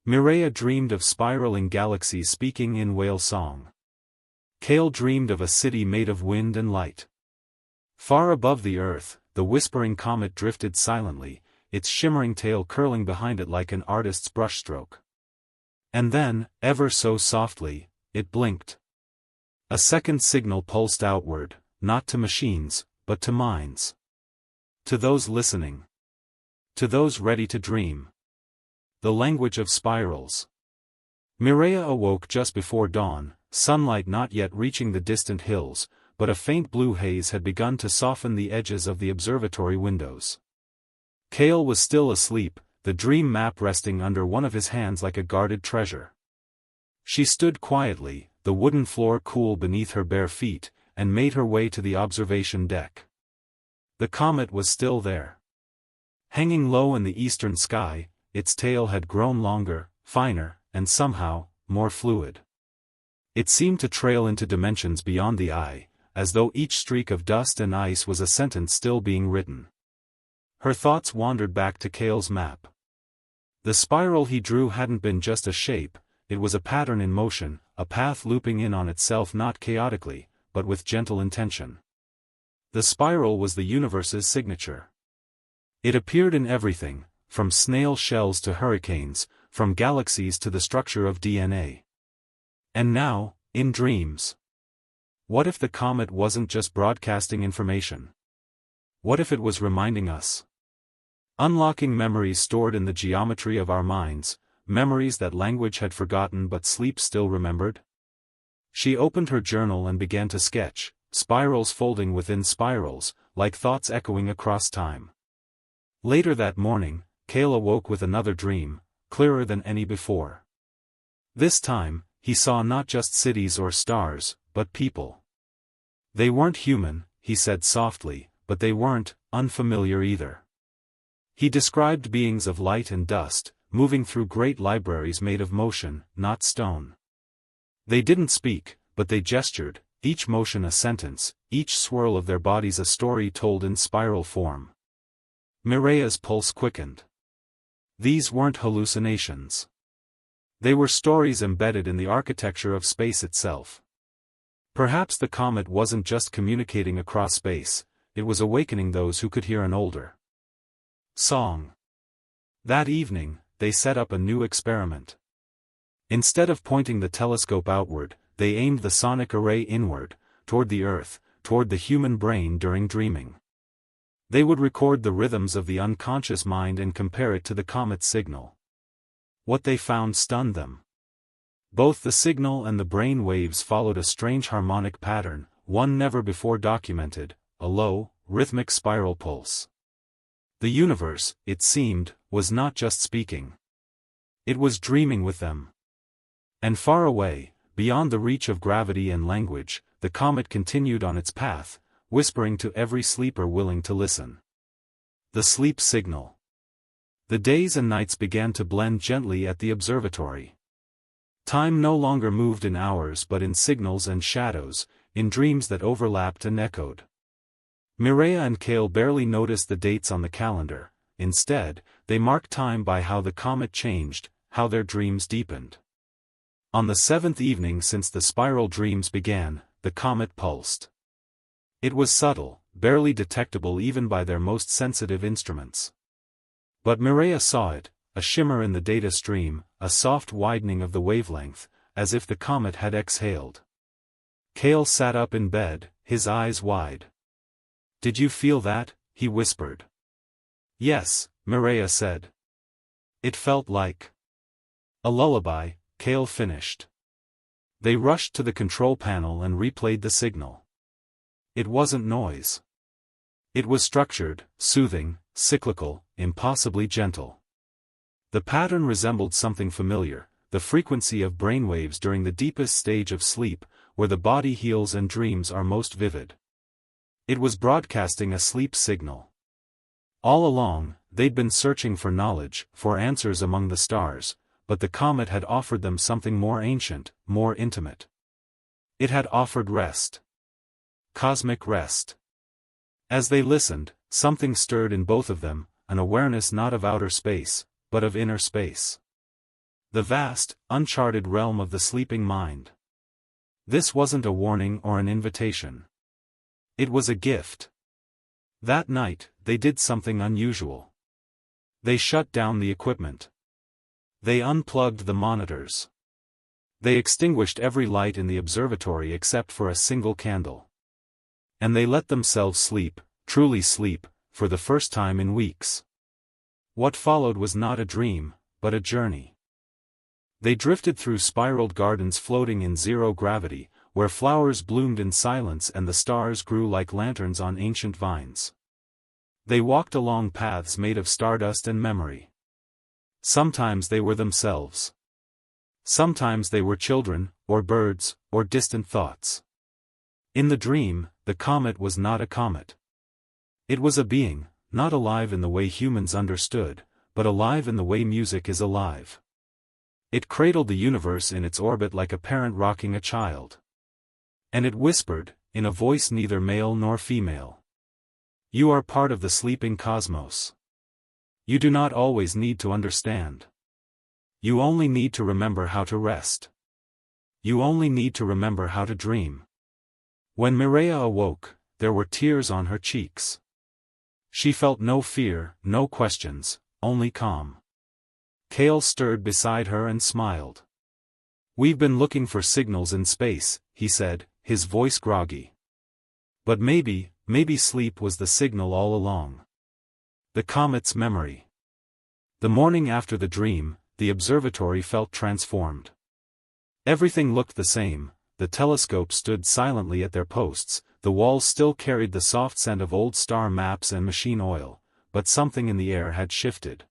Mireia dreamed of spiraling galaxies speaking in whale song. Kale dreamed of a city made of wind and light. Far above the earth, the whispering comet drifted silently, its shimmering tail curling behind it like an artist's brushstroke. And then, ever so softly, it blinked. A second signal pulsed outward, not to machines, but to minds. To those listening. To those ready to dream. The language of spirals. Mireia awoke just before dawn, sunlight not yet reaching the distant hills, but a faint blue haze had begun to soften the edges of the observatory windows. Kale was still asleep, the dream map resting under one of his hands like a guarded treasure. She stood quietly, the wooden floor cool beneath her bare feet, and made her way to the observation deck. The comet was still there. Hanging low in the eastern sky, its tail had grown longer, finer, and somehow, more fluid. It seemed to trail into dimensions beyond the eye, as though each streak of dust and ice was a sentence still being written. Her thoughts wandered back to Kale's map. The spiral he drew hadn't been just a shape, it was a pattern in motion, a path looping in on itself not chaotically, but with gentle intention. The spiral was the universe's signature. It appeared in everything, from snail shells to hurricanes, from galaxies to the structure of DNA. And now, in dreams. What if the comet wasn't just broadcasting information? What if it was reminding us? Unlocking memories stored in the geometry of our minds, memories that language had forgotten but sleep still remembered? She opened her journal and began to sketch, spirals folding within spirals, like thoughts echoing across time. Later that morning, Kale awoke with another dream, clearer than any before. This time, he saw not just cities or stars, but people. They weren't human, he said softly, but they weren't unfamiliar either. He described beings of light and dust, moving through great libraries made of motion, not stone. They didn't speak, but they gestured, each motion a sentence, each swirl of their bodies a story told in spiral form. Mireia's pulse quickened. These weren't hallucinations. They were stories embedded in the architecture of space itself. Perhaps the comet wasn't just communicating across space, it was awakening those who could hear an older song. That evening, they set up a new experiment. Instead of pointing the telescope outward, they aimed the sonic array inward, toward the Earth, toward the human brain during dreaming. They would record the rhythms of the unconscious mind and compare it to the comet's signal. What they found stunned them. Both the signal and the brain waves followed a strange harmonic pattern, one never before documented, a low, rhythmic spiral pulse. The universe, it seemed, was not just speaking. It was dreaming with them. And far away, beyond the reach of gravity and language, the comet continued on its path, whispering to every sleeper willing to listen. The sleep signal. The days and nights began to blend gently at the observatory. Time no longer moved in hours but in signals and shadows, in dreams that overlapped and echoed. Mireia and Cale barely noticed the dates on the calendar. Instead, they marked time by how the comet changed, how their dreams deepened. On the 7th evening since the spiral dreams began, the comet pulsed. It was subtle, barely detectable even by their most sensitive instruments. But Mireia saw it, a shimmer in the data stream, a soft widening of the wavelength, as if the comet had exhaled. Cale sat up in bed, his eyes wide. "Did you feel that?" he whispered. "Yes," Mireia said. "It felt like a lullaby," Cale finished. They rushed to the control panel and replayed the signal. It wasn't noise. It was structured, soothing, cyclical, impossibly gentle. The pattern resembled something familiar, the frequency of brainwaves during the deepest stage of sleep, where the body heals and dreams are most vivid. It was broadcasting a sleep signal. All along, they'd been searching for knowledge, for answers among the stars, but the comet had offered them something more ancient, more intimate. It had offered rest. Cosmic rest. As they listened, something stirred in both of them, an awareness not of outer space, but of inner space. The vast, uncharted realm of the sleeping mind. This wasn't a warning or an invitation. It was a gift. That night, they did something unusual. They shut down the equipment. They unplugged the monitors. They extinguished every light in the observatory except for a single candle. And they let themselves sleep, truly sleep, for the first time in weeks. What followed was not a dream, but a journey. They drifted through spiraled gardens floating in zero gravity, where flowers bloomed in silence and the stars grew like lanterns on ancient vines. They walked along paths made of stardust and memory. Sometimes they were themselves. Sometimes they were children, or birds, or distant thoughts. In the dream, the comet was not a comet. It was a being, not alive in the way humans understood, but alive in the way music is alive. It cradled the universe in its orbit like a parent rocking a child. And it whispered, in a voice neither male nor female. "You are part of the sleeping cosmos. You do not always need to understand. You only need to remember how to rest. You only need to remember how to dream." When Mireia awoke, there were tears on her cheeks. She felt no fear, no questions, only calm. Cale stirred beside her and smiled. "We've been looking for signals in space," he said, his voice groggy. "But maybe sleep was the signal all along." The comet's memory. The morning after the dream, the observatory felt transformed. Everything looked the same. The telescopes stood silently at their posts, the walls still carried the soft scent of old star maps and machine oil, but something in the air had shifted.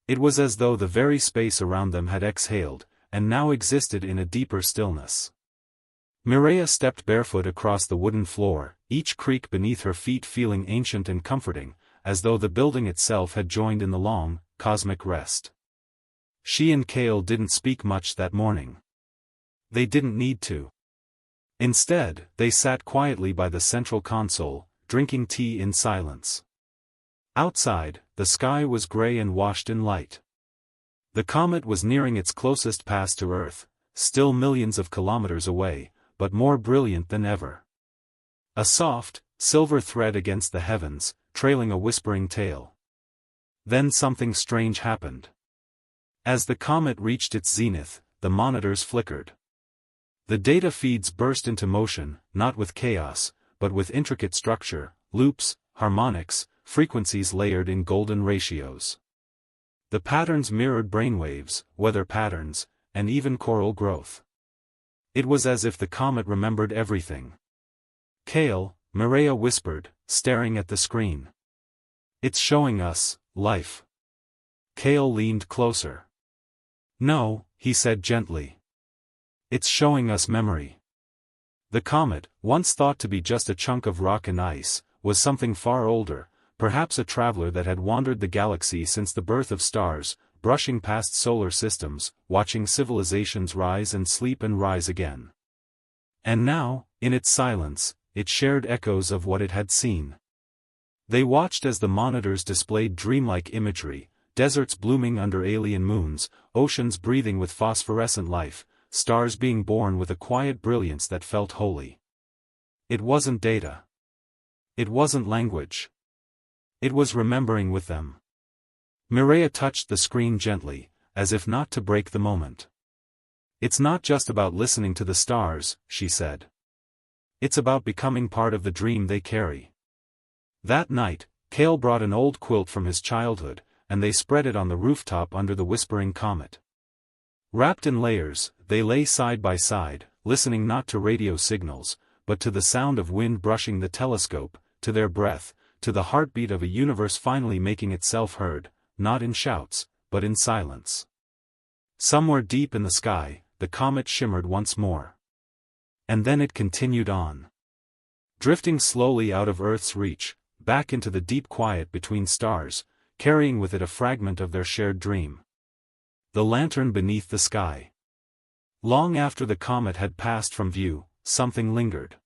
It was as though the very space around them had exhaled, and now existed in a deeper stillness. Mireia stepped barefoot across the wooden floor, each creak beneath her feet feeling ancient and comforting, as though the building itself had joined in the long, cosmic rest. She and Cale didn't speak much that morning. They didn't need to. Instead, they sat quietly by the central console, drinking tea in silence. Outside, the sky was gray and washed in light. The comet was nearing its closest pass to Earth, still millions of kilometers away, but more brilliant than ever. A soft, silver thread against the heavens, trailing a whispering tail. Then something strange happened. As the comet reached its zenith, the monitors flickered. The data feeds burst into motion, not with chaos, but with intricate structure, loops, harmonics, frequencies layered in golden ratios. The patterns mirrored brainwaves, weather patterns, and even coral growth. It was as if the comet remembered everything. "Kale," Mireia whispered, staring at the screen. "It's showing us life." Kale leaned closer. "No," he said gently. "It's showing us memory." The comet, once thought to be just a chunk of rock and ice, was something far older, perhaps a traveler that had wandered the galaxy since the birth of stars, brushing past solar systems, watching civilizations rise and sleep and rise again. And now, in its silence, it shared echoes of what it had seen. They watched as the monitors displayed dreamlike imagery, deserts blooming under alien moons, oceans breathing with phosphorescent life, stars being born with a quiet brilliance that felt holy. It wasn't data. It wasn't language. It was remembering with them. Mireia touched the screen gently, as if not to break the moment. "It's not just about listening to the stars," she said. "It's about becoming part of the dream they carry." That night, Kale brought an old quilt from his childhood, and they spread it on the rooftop under the whispering comet. Wrapped in layers, they lay side by side, listening not to radio signals, but to the sound of wind brushing the telescope, to their breath, to the heartbeat of a universe finally making itself heard, not in shouts, but in silence. Somewhere deep in the sky, the comet shimmered once more. And then it continued on. Drifting slowly out of Earth's reach, back into the deep quiet between stars, carrying with it a fragment of their shared dream. The lantern beneath the sky. Long after the comet had passed from view, something lingered.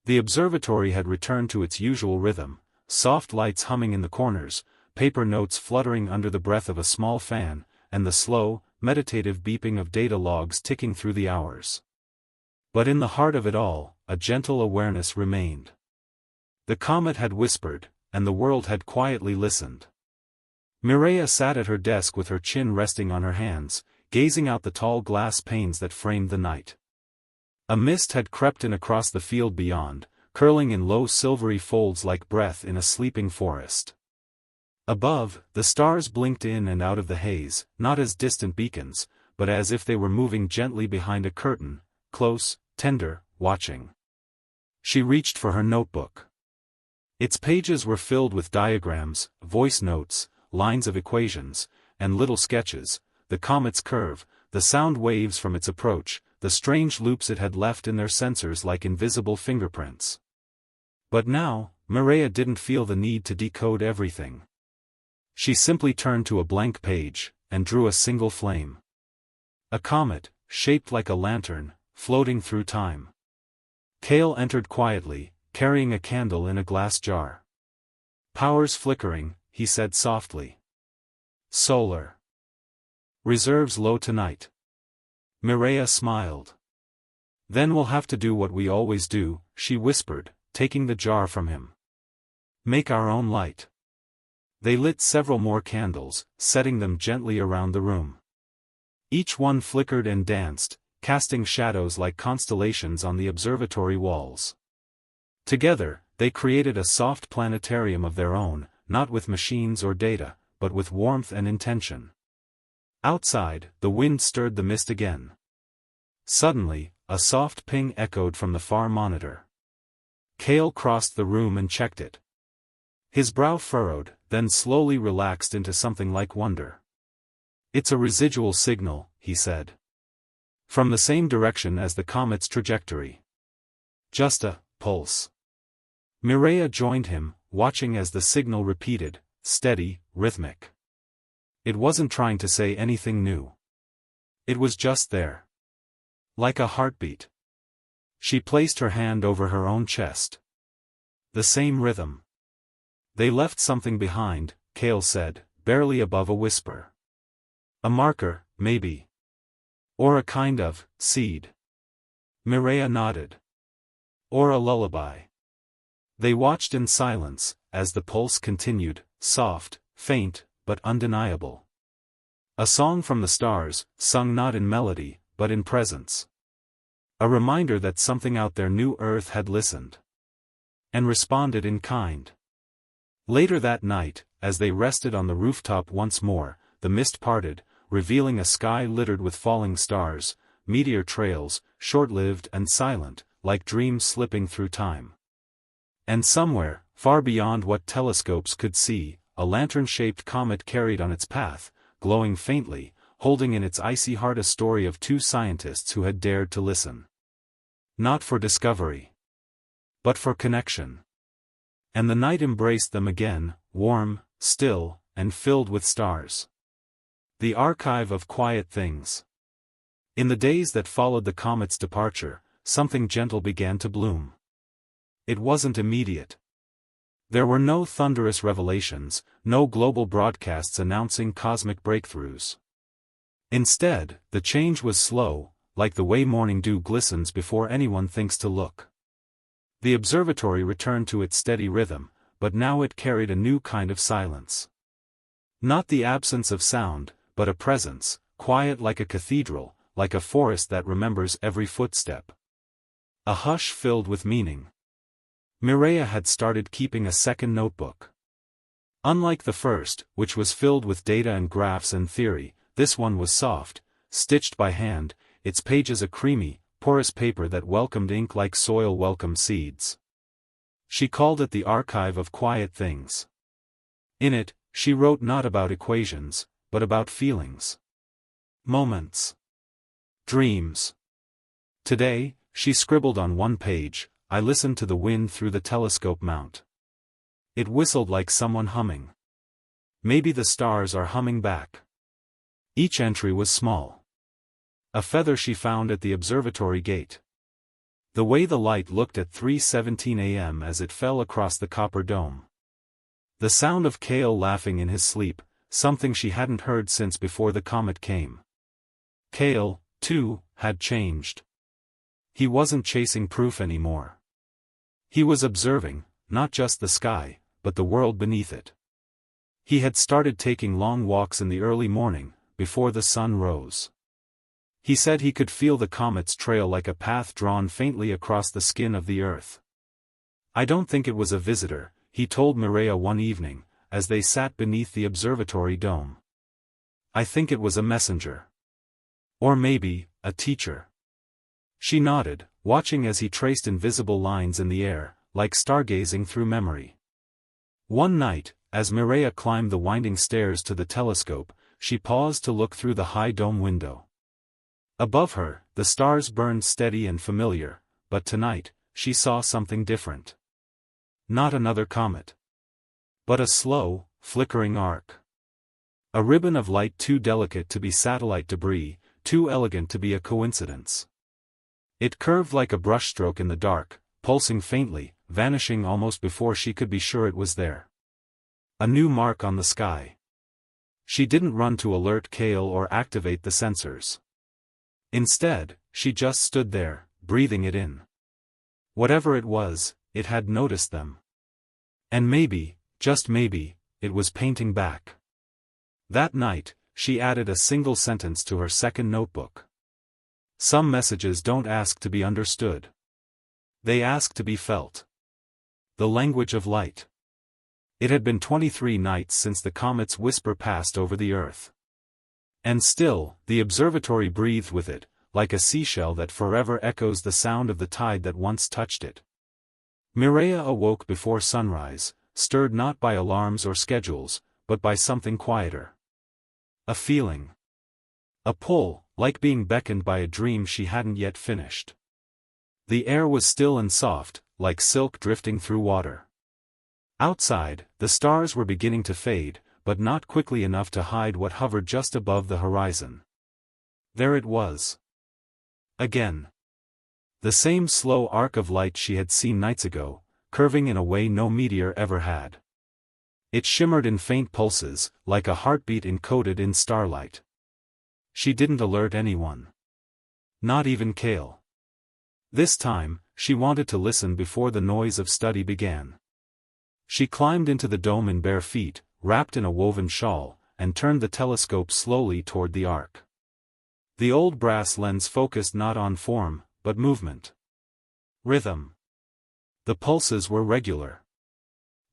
The observatory had returned to its usual rhythm, soft lights humming in the corners, paper notes fluttering under the breath of a small fan, and the slow, meditative beeping of data logs ticking through the hours. But in the heart of it all, a gentle awareness remained. The comet had whispered, and the world had quietly listened. Mireia sat at her desk with her chin resting on her hands, gazing out the tall glass panes that framed the night. A mist had crept in across the field beyond, curling in low silvery folds like breath in a sleeping forest. Above, the stars blinked in and out of the haze, not as distant beacons, but as if they were moving gently behind a curtain, close, tender, watching. She reached for her notebook. Its pages were filled with diagrams, voice notes, lines of equations, and little sketches, the comet's curve, the sound waves from its approach, the strange loops it had left in their sensors like invisible fingerprints. But now, Mireia didn't feel the need to decode everything. She simply turned to a blank page, and drew a single flame. A comet, shaped like a lantern, floating through time. Kale entered quietly, carrying a candle in a glass jar. "Power's flickering," he said softly. "Solar reserves low tonight." Mireia smiled. "Then we'll have to do what we always do," she whispered, taking the jar from him. "Make our own light." They lit several more candles, setting them gently around the room. Each one flickered and danced, casting shadows like constellations on the observatory walls. Together, they created a soft planetarium of their own, not with machines or data, but with warmth and intention. Outside, the wind stirred the mist again. Suddenly, a soft ping echoed from the far monitor. Kale crossed the room and checked it. His brow furrowed, then slowly relaxed into something like wonder. "It's a residual signal," he said. "From the same direction as the comet's trajectory. Just a pulse." Mireia joined him, watching as the signal repeated, steady, rhythmic. It wasn't trying to say anything new. It was just there. Like a heartbeat. She placed her hand over her own chest. The same rhythm. "They left something behind," Kale said, barely above a whisper. A marker, maybe. Or a kind of seed. Mireia nodded. Or a lullaby. They watched in silence, as the pulse continued, soft, faint, but undeniable. A song from the stars, sung not in melody, but in presence. A reminder that something out there knew Earth had listened. And responded in kind. Later that night, as they rested on the rooftop once more, the mist parted, revealing a sky littered with falling stars, meteor trails, short-lived and silent, like dreams slipping through time. And somewhere, far beyond what telescopes could see, a lantern-shaped comet carried on its path, glowing faintly, holding in its icy heart a story of two scientists who had dared to listen. Not for discovery, but for connection. And the night embraced them again, warm, still, and filled with stars. The archive of quiet things. In the days that followed the comet's departure, something gentle began to bloom. It wasn't immediate. There were no thunderous revelations, no global broadcasts announcing cosmic breakthroughs. Instead, the change was slow, like the way morning dew glistens before anyone thinks to look. The observatory returned to its steady rhythm, but now it carried a new kind of silence. Not the absence of sound, but a presence, quiet like a cathedral, like a forest that remembers every footstep. A hush filled with meaning. Mireia had started keeping a second notebook. Unlike the first, which was filled with data and graphs and theory, this one was soft, stitched by hand, its pages a creamy, porous paper that welcomed ink like soil welcomes seeds. She called it the Archive of Quiet Things. In it, she wrote not about equations, but about feelings. Moments. Dreams. Today, she scribbled on one page, I listened to the wind through the telescope mount. It whistled like someone humming. Maybe the stars are humming back. Each entry was small. A feather she found at the observatory gate. The way the light looked at 3:17 a.m. as it fell across the copper dome. The sound of Cale laughing in his sleep, something she hadn't heard since before the comet came. Cale, too, had changed. He wasn't chasing proof anymore. He was observing, not just the sky, but the world beneath it. He had started taking long walks in the early morning, before the sun rose. He said he could feel the comet's trail like a path drawn faintly across the skin of the earth. I don't think it was a visitor, he told Mireia one evening, as they sat beneath the observatory dome. I think it was a messenger. Or maybe, a teacher. She nodded, watching as he traced invisible lines in the air, like stargazing through memory. One night, as Mireia climbed the winding stairs to the telescope, she paused to look through the high dome window. Above her, the stars burned steady and familiar, but tonight, she saw something different. Not another comet. But a slow, flickering arc. A ribbon of light too delicate to be satellite debris, too elegant to be a coincidence. It curved like a brushstroke in the dark, pulsing faintly, vanishing almost before she could be sure it was there. A new mark on the sky. She didn't run to alert Cale or activate the sensors. Instead, she just stood there, breathing it in. Whatever it was, it had noticed them. And maybe, just maybe, it was painting back. That night, she added a single sentence to her second notebook. Some messages don't ask to be understood. They ask to be felt. The language of light. It had been 23 nights since the comet's whisper passed over the earth. And still, the observatory breathed with it, like a seashell that forever echoes the sound of the tide that once touched it. Mireia awoke before sunrise, stirred not by alarms or schedules, but by something quieter. A feeling. A pull, like being beckoned by a dream she hadn't yet finished. The air was still and soft, like silk drifting through water. Outside, the stars were beginning to fade, but not quickly enough to hide what hovered just above the horizon. There it was. Again. The same slow arc of light she had seen nights ago, curving in a way no meteor ever had. It shimmered in faint pulses, like a heartbeat encoded in starlight. She didn't alert anyone. Not even Kale. This time, she wanted to listen before the noise of study began. She climbed into the dome in bare feet, wrapped in a woven shawl, and turned the telescope slowly toward the arc. The old brass lens focused not on form, but movement. Rhythm. The pulses were regular.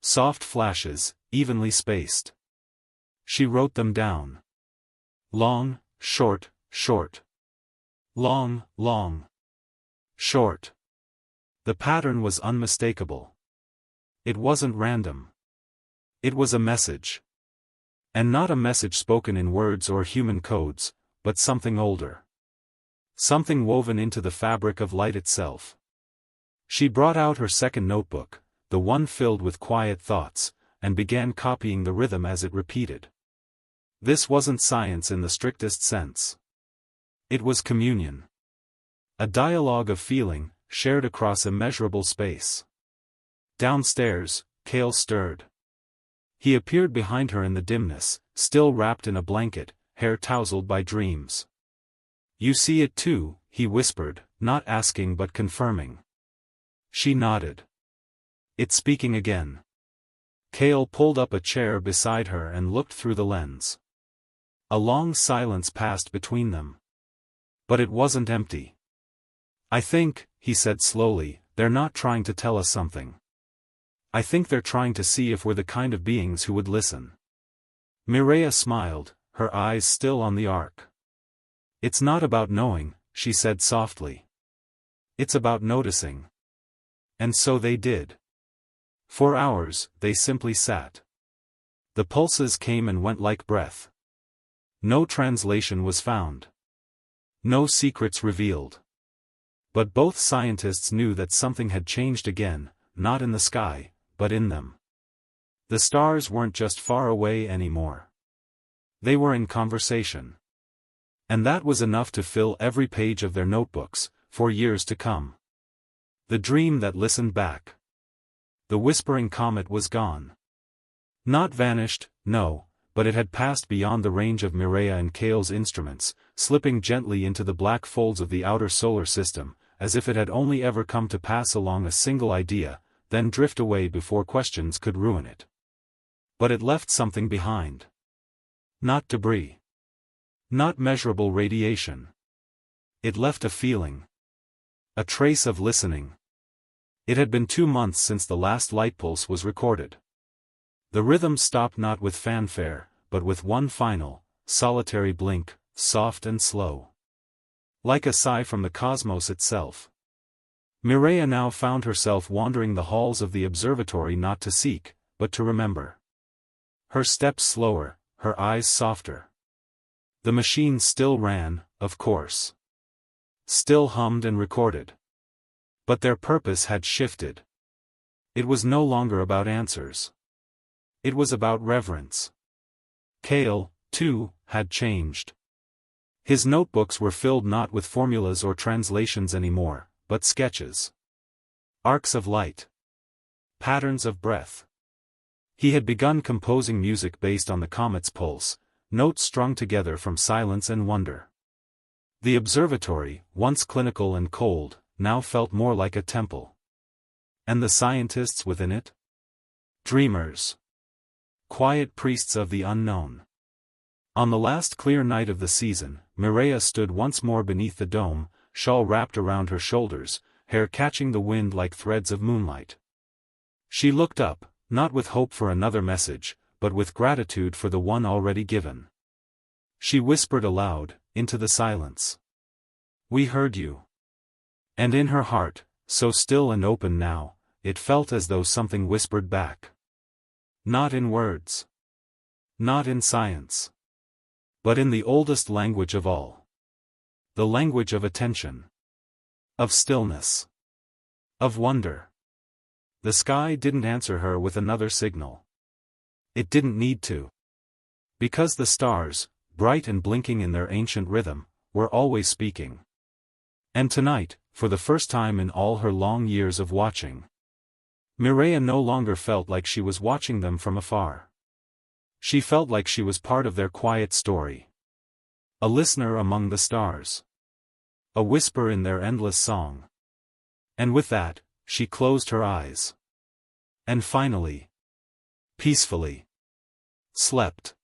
Soft flashes, evenly spaced. She wrote them down. Long, short, short. Long, long. Short. The pattern was unmistakable. It wasn't random. It was a message. And not a message spoken in words or human codes, but something older. Something woven into the fabric of light itself. She brought out her second notebook, the one filled with quiet thoughts, and began copying the rhythm as it repeated. This wasn't science in the strictest sense. It was communion. A dialogue of feeling, shared across immeasurable space. Downstairs, Kale stirred. He appeared behind her in the dimness, still wrapped in a blanket, hair tousled by dreams. "You see it too," he whispered, not asking but confirming. She nodded. "It's speaking again." Kale pulled up a chair beside her and looked through the lens. A long silence passed between them. But it wasn't empty. "I think," he said slowly, "they're not trying to tell us something. I think they're trying to see if we're the kind of beings who would listen." Mireya smiled, her eyes still on the arc. "It's not about knowing," she said softly. "It's about noticing." And so they did. For hours, they simply sat. The pulses came and went like breath. No translation was found. No secrets revealed. But both scientists knew that something had changed again, not in the sky, but in them. The stars weren't just far away anymore. They were in conversation. And that was enough to fill every page of their notebooks, for years to come. The dream that listened back. The whispering comet was gone. Not vanished, no, but it had passed beyond the range of Mireya and Kale's instruments, slipping gently into the black folds of the outer solar system, as if it had only ever come to pass along a single idea, then drift away before questions could ruin it. But it left something behind. Not debris. Not measurable radiation. It left a feeling. A trace of listening. It had been 2 months since the last light pulse was recorded. The rhythm stopped not with fanfare, but with one final, solitary blink, soft and slow. Like a sigh from the cosmos itself. Mireya now found herself wandering the halls of the observatory not to seek, but to remember. Her steps slower, her eyes softer. The machine still ran, of course. Still hummed and recorded. But their purpose had shifted. It was no longer about answers. It was about reverence. Kale, too, had changed. His notebooks were filled not with formulas or translations anymore, but sketches. Arcs of light. Patterns of breath. He had begun composing music based on the comet's pulse, notes strung together from silence and wonder. The observatory, once clinical and cold, now felt more like a temple. And the scientists within it? Dreamers. Quiet priests of the unknown. On the last clear night of the season, Mireya stood once more beneath the dome, shawl wrapped around her shoulders, hair catching the wind like threads of moonlight. She looked up, not with hope for another message, but with gratitude for the one already given. She whispered aloud, into the silence. "We heard you." And in her heart, so still and open now, it felt as though something whispered back. Not in words. Not in science. But in the oldest language of all. The language of attention. Of stillness. Of wonder. The sky didn't answer her with another signal. It didn't need to. Because the stars, bright and blinking in their ancient rhythm, were always speaking. And tonight, for the first time in all her long years of watching, Mireya no longer felt like she was watching them from afar. She felt like she was part of their quiet story. A listener among the stars. A whisper in their endless song. And with that, she closed her eyes. And finally, peacefully, slept.